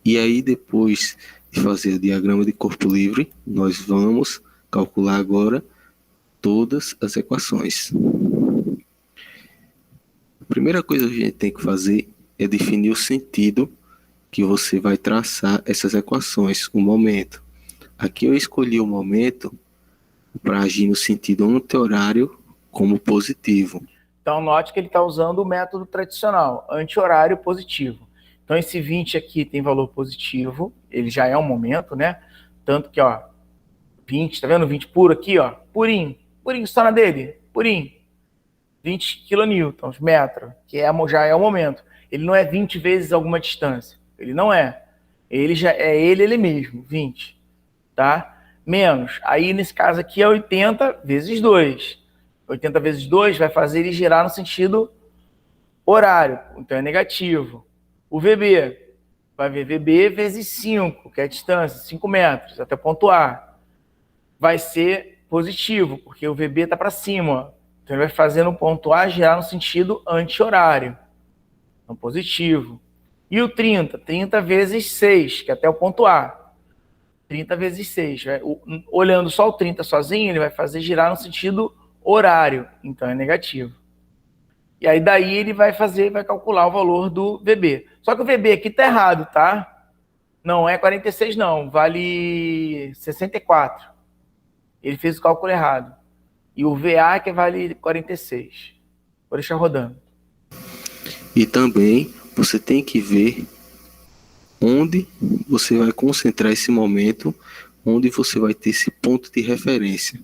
Speaker 6: E aí, depois de fazer o diagrama de corpo livre, nós vamos calcular agora todas as equações. A primeira coisa que a gente tem que fazer é definir o sentido que você vai traçar essas equações, o momento. Aqui eu escolhi o momento para agir no sentido anti-horário como positivo.
Speaker 1: Então, note que ele está usando o método tradicional, anti-horário positivo. Então, esse 20 aqui tem valor positivo, ele já é um momento, né? Tanto que, ó, 20, tá vendo? 20 puro aqui, ó, purinho, só na dele, purinho. 20 quilonewtons, metro, que já é o momento. Ele não é 20 vezes alguma distância. Ele não é. Ele já é ele mesmo, 20, tá? Menos. Aí, nesse caso aqui, é 80 vezes 2. 80 vezes 2 vai fazer ele girar no sentido horário, então é negativo. O VB vai ver VB vezes 5, que é a distância, 5 metros, até o ponto A. Vai ser positivo, porque o VB está para cima, ó. Então ele vai fazer no ponto A girar no sentido anti-horário. Então, positivo. E o 30? 30 vezes 6, que é até o ponto A. 30 vezes 6. Olhando só o 30 sozinho, ele vai fazer girar no sentido horário. Então é negativo. E aí daí ele vai calcular o valor do VB. Só que o VB aqui tá errado, tá? Não é 46 não, vale 64. Ele fez o cálculo errado. E o VA que vale 46. Vou deixar rodando.
Speaker 6: E também você tem que ver onde você vai concentrar esse momento, onde você vai ter esse ponto de referência.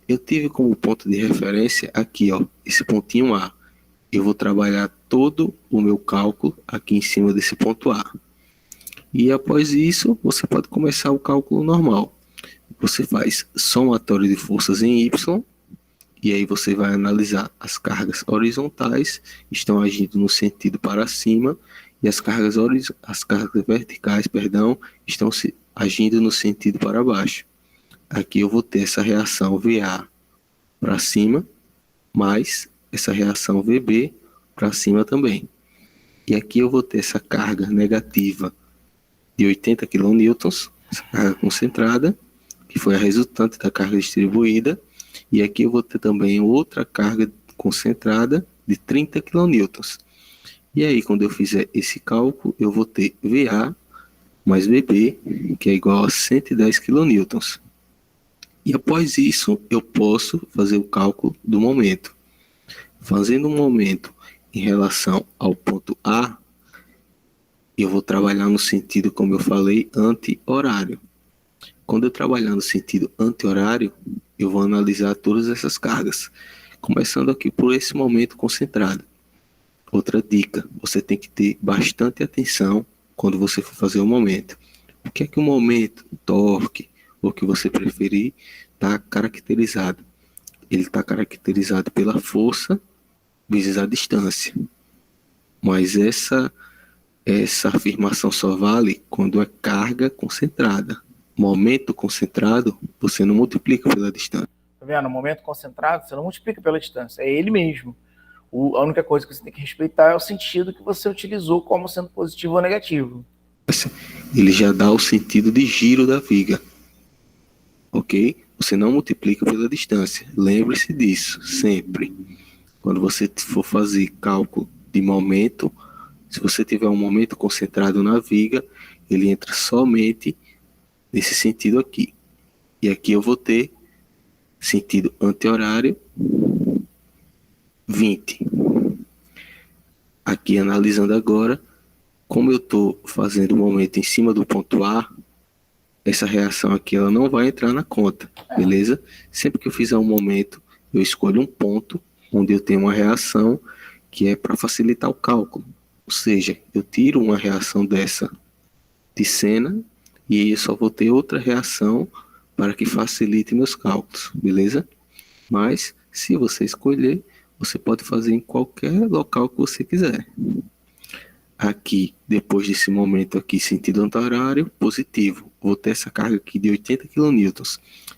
Speaker 6: Eu tive como ponto de referência aqui, ó, esse pontinho A. Eu vou trabalhar todo o meu cálculo aqui em cima desse ponto A. E após isso, você pode começar o cálculo normal. Você faz somatório de forças em Y, e aí você vai analisar as cargas horizontais, estão agindo no sentido para cima, e as cargas verticais, estão agindo no sentido para baixo. Aqui eu vou ter essa reação VA para cima, mais essa reação VB para cima também. E aqui eu vou ter essa carga negativa de 80 kN, essa carga concentrada, que foi a resultante da carga distribuída. E aqui eu vou ter também outra carga concentrada de 30 kN. E aí, quando eu fizer esse cálculo, eu vou ter VA mais VB, que é igual a 110 kN. E após isso, eu posso fazer o cálculo do momento. Fazendo um momento em relação ao ponto A, eu vou trabalhar no sentido, como eu falei, anti-horário. Quando eu trabalhar no sentido anti-horário, eu vou analisar todas essas cargas, começando aqui por esse momento concentrado. Outra dica, você tem que ter bastante atenção quando você for fazer o momento. O que é que o momento, o torque, ou o que você preferir, está caracterizado? Ele está caracterizado pela força vezes a distância. Mas essa afirmação só vale quando é carga concentrada. Momento concentrado, você não multiplica pela distância.
Speaker 1: Tá vendo? Momento concentrado, você não multiplica pela distância. É ele mesmo. A única coisa que você tem que respeitar é o sentido que você utilizou como sendo positivo ou negativo.
Speaker 6: Ele já dá o sentido de giro da viga. Ok? Você não multiplica pela distância. Lembre-se disso, sempre. Quando você for fazer cálculo de momento, se você tiver um momento concentrado na viga, ele entra somente nesse sentido aqui. E aqui eu vou ter sentido anti-horário 20. Aqui analisando agora, como eu estou fazendo o momento em cima do ponto A, essa reação aqui ela não vai entrar na conta, beleza? Sempre que eu fizer um momento, eu escolho um ponto onde eu tenho uma reação que é para facilitar o cálculo. Ou seja, eu tiro uma reação dessa de cena e aí eu só vou ter outra reação para que facilite meus cálculos, beleza? Mas, se você escolher, você pode fazer em qualquer local que você quiser. Aqui, depois desse momento aqui, sentido anti-horário, positivo. Vou ter essa carga aqui de 80 kN.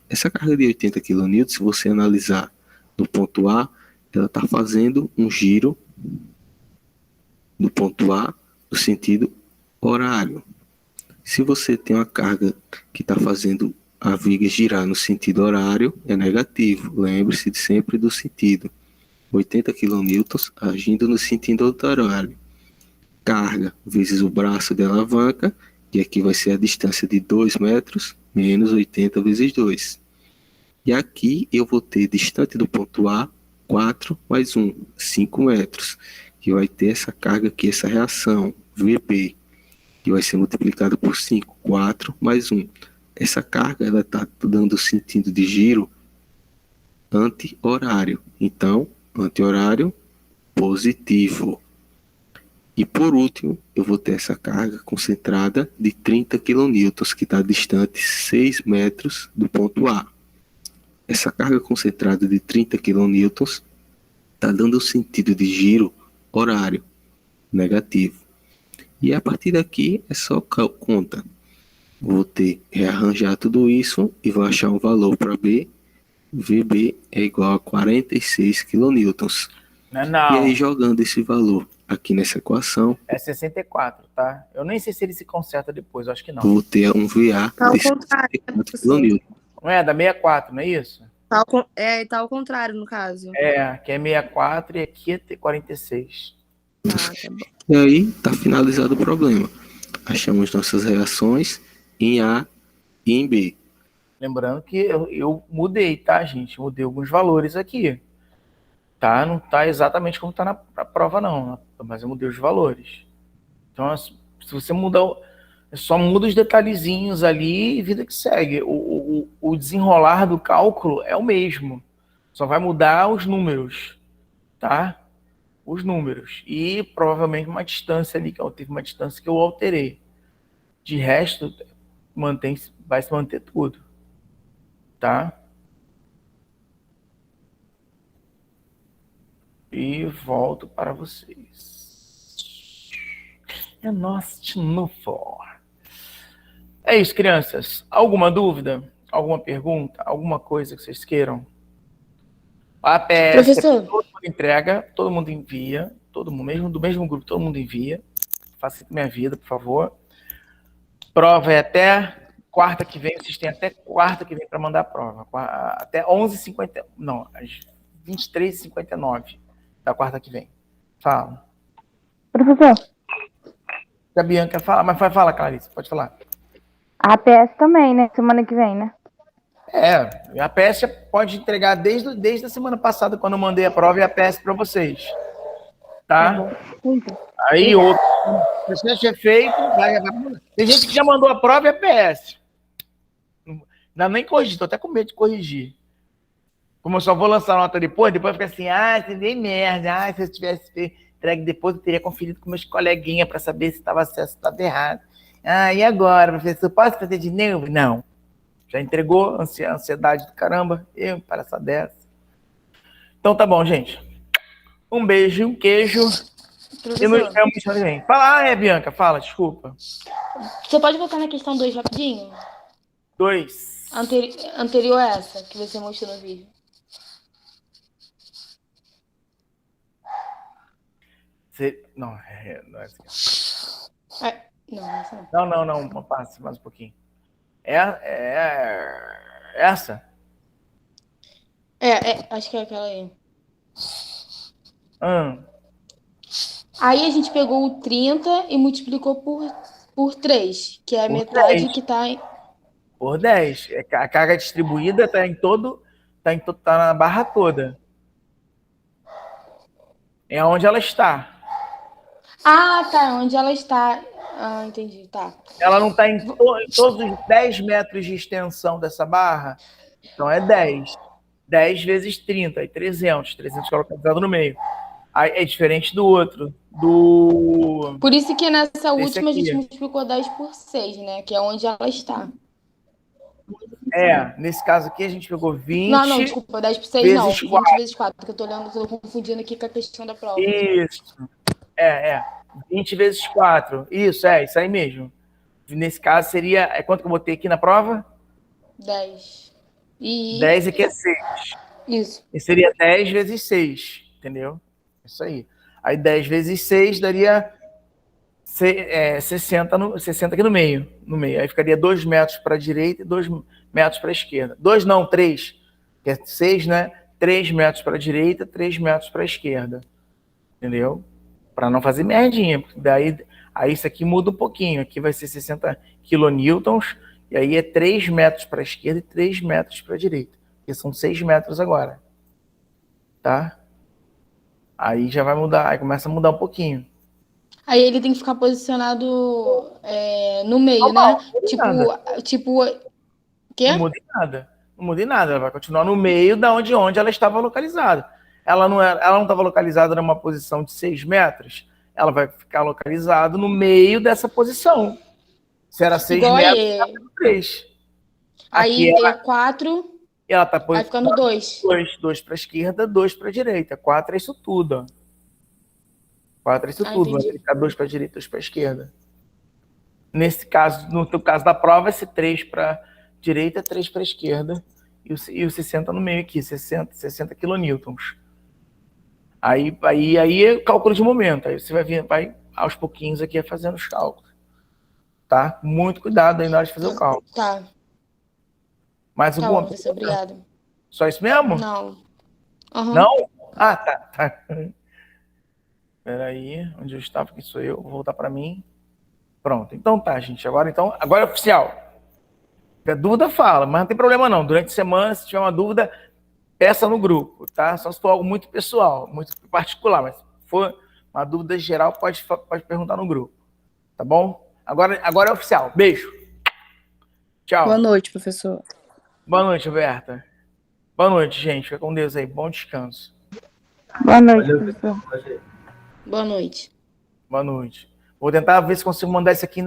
Speaker 6: Essa carga de 80 kN, se você analisar no ponto A, ela está fazendo um giro do ponto A no sentido horário. Se você tem uma carga que está fazendo a viga girar no sentido horário, é negativo. Lembre-se sempre do sentido. 80 kN agindo no sentido horário. Carga vezes o braço de alavanca, que aqui vai ser a distância de 2 metros, menos 80 vezes 2. E aqui eu vou ter distante do ponto A, 4 mais 1, 5 metros, que vai ter essa carga aqui, essa reação, VB. que vai ser multiplicado por 5, 4 mais 1. Essa carga ela está dando sentido de giro anti-horário. Então, anti-horário positivo. E por último, eu vou ter essa carga concentrada de 30 kN, que está distante 6 metros do ponto A. Essa carga concentrada de 30 kN está dando sentido de giro horário negativo. E a partir daqui é só conta. Vou ter rearranjar tudo isso e vou achar um valor para B. VB é igual a 46 kN.
Speaker 1: Não.
Speaker 6: E aí, jogando esse valor aqui nessa equação,
Speaker 1: É 64, tá? Eu nem sei se ele se conserta depois, eu acho que não.
Speaker 6: vou ter um VA
Speaker 4: Tá ao
Speaker 6: de
Speaker 4: contrário,
Speaker 6: 64 kN.
Speaker 1: Não é? Da 64, não é isso?
Speaker 4: Tá ao contrário, no caso.
Speaker 1: É, que é 64 e aqui é 46.
Speaker 4: Tá bom.
Speaker 6: E aí, tá finalizado o problema. Achamos nossas reações em A e em B.
Speaker 1: Lembrando que eu mudei, tá, gente? Mudei alguns valores aqui. Tá? Não tá exatamente como tá na prova, não. Mas eu mudei os valores. Então, se você mudar... Só muda os detalhezinhos ali e vida que segue. O desenrolar do cálculo é o mesmo. Só vai mudar os números, tá? Os números. E provavelmente uma distância ali, que teve uma distância que eu alterei. De resto, vai se manter tudo. Tá? E volto para vocês. É nosso de novo. É isso, crianças. Alguma dúvida? Alguma pergunta? Alguma coisa que vocês queiram? A APS,
Speaker 5: Professor.
Speaker 1: todo mundo entrega, todo mundo envia, todo mundo, mesmo do mesmo grupo, todo mundo envia. Facilita minha vida, por favor. Prova é até quarta que vem, vocês têm até quarta que vem para mandar a prova. Até 11h50, não, às 23h59 da quarta que vem. Fala.
Speaker 3: Professor,
Speaker 1: A Bianca fala, mas fala, Clarice, pode falar.
Speaker 3: a APS também, né? Semana que vem, né?
Speaker 1: A APS pode entregar desde a semana passada, quando eu mandei a prova e a APS para vocês. Tá? Aí, se você tiver feito, tem gente que já mandou a prova e a APS. Não, nem corrigi, estou até com medo de corrigir. Como eu só vou lançar a nota depois fica assim, você dei merda. Se eu tivesse entregue depois, eu teria conferido com meus coleguinhas para saber se estava certo, se estava errado. E agora, professor, posso fazer de novo? Não. Já entregou, ansiedade do caramba, para essa dessa. Então tá bom, gente. Um beijo, um queijo.
Speaker 5: Professor,
Speaker 1: E nos vemos semana que vem. Fala, Bianca, fala, desculpa.
Speaker 5: você pode voltar na questão 2 rapidinho?
Speaker 1: 2.
Speaker 5: Anterior a essa, que você mostrou no vídeo.
Speaker 1: Não, não é essa aqui.
Speaker 5: Não, essa não.
Speaker 1: Não, passe mais um pouquinho. Essa?
Speaker 5: Acho que é aquela aí.
Speaker 1: Hum.
Speaker 5: Aí a gente pegou o 30 e multiplicou por 3, que é a
Speaker 1: Por
Speaker 5: metade
Speaker 1: 3.
Speaker 5: que tá em...
Speaker 1: Por 10. A carga distribuída está tá na barra toda. É onde ela está.
Speaker 5: Tá, onde ela está. Entendi, tá.
Speaker 1: Ela não está em todos os 10 metros de extensão dessa barra. Então é 10. 10 vezes 30, aí 300. 300 localizado no meio. Aí é diferente do outro.
Speaker 5: Por isso que nessa última a
Speaker 1: aqui.
Speaker 5: gente multiplicou 10 por 6, né? Que é onde ela está.
Speaker 1: Nesse caso aqui a gente pegou 20.
Speaker 5: Não, desculpa, 10 por 6
Speaker 1: vezes
Speaker 5: não. 20
Speaker 1: 4.
Speaker 5: vezes 4, porque eu tô olhando, tô confundindo aqui com a questão da prova.
Speaker 1: Isso. 20 vezes 4. Isso aí mesmo. Nesse caso seria... Quanto que eu botei aqui na prova?
Speaker 5: 10.
Speaker 1: 10 aqui é 6.
Speaker 5: Isso.
Speaker 1: E seria 10 vezes 6. Entendeu? Isso aí. Aí 10 vezes 6 daria 60 aqui no meio. Aí ficaria 2 metros para a direita e 2 metros para a esquerda. 2 não, 3. Que é 6, né? 3 metros para a direita, 3 metros para a esquerda. Entendeu? Para não fazer merdinha. Aí isso aqui muda um pouquinho. Aqui vai ser 60 quilonewtons. E aí é 3 metros para a esquerda e 3 metros para a direita. Porque são 6 metros agora. Tá? Aí já vai mudar. Aí começa a mudar um pouquinho.
Speaker 5: Aí ele tem que ficar posicionado no meio,
Speaker 1: Normal,
Speaker 5: né?
Speaker 1: nada.
Speaker 5: Tipo, quê?
Speaker 1: Não muda em nada. Não muda em nada. Ela vai continuar no meio da onde ela estava localizada. Ela não estava localizada numa posição de 6 metros. Ela vai ficar localizada no meio dessa posição. Se era 6
Speaker 5: Igual
Speaker 1: metros,
Speaker 5: aí.
Speaker 1: ela tem 3.
Speaker 5: Aí
Speaker 1: Aqui
Speaker 5: é 4,
Speaker 1: ela está
Speaker 5: aí fica no 2.
Speaker 1: 2 para a esquerda, 2 para a direita. 4 é isso tudo. Ó. 4 é isso tudo. Vai
Speaker 5: Entendi.
Speaker 1: ficar 2 para a direita, 2 para a esquerda. Nesse caso, no teu caso da prova, vai ser 3 para direita, 3 para a esquerda e o 60 no meio aqui, 60 quilonewtons. Aí é cálculo de momento. Aí você vai aos pouquinhos aqui fazendo os cálculos. Tá? Muito cuidado aí na hora de fazer o cálculo.
Speaker 5: Tá,
Speaker 1: Mais
Speaker 5: tá
Speaker 1: alguma
Speaker 5: bom, professor,
Speaker 1: pergunta?
Speaker 5: obrigada.
Speaker 1: Só isso mesmo?
Speaker 5: Não. Aham.
Speaker 1: Não? Ah, tá. Peraí, onde eu estava, que sou eu, vou voltar para mim. Pronto, então tá, gente. Agora é oficial. Se tiver dúvida, fala, mas não tem problema não. Durante a semana, se tiver uma dúvida, peça no grupo, tá? Só se for algo muito pessoal, muito particular, mas se for uma dúvida geral, pode perguntar no grupo, tá bom? Agora é oficial. Beijo. Tchau.
Speaker 4: Boa noite, professor.
Speaker 1: Boa noite, Berta. Boa noite, gente. Fica com Deus aí. Bom descanso.
Speaker 3: Boa noite, professor.
Speaker 5: Boa noite.
Speaker 1: Boa noite. Vou tentar ver se consigo mandar isso aqui ainda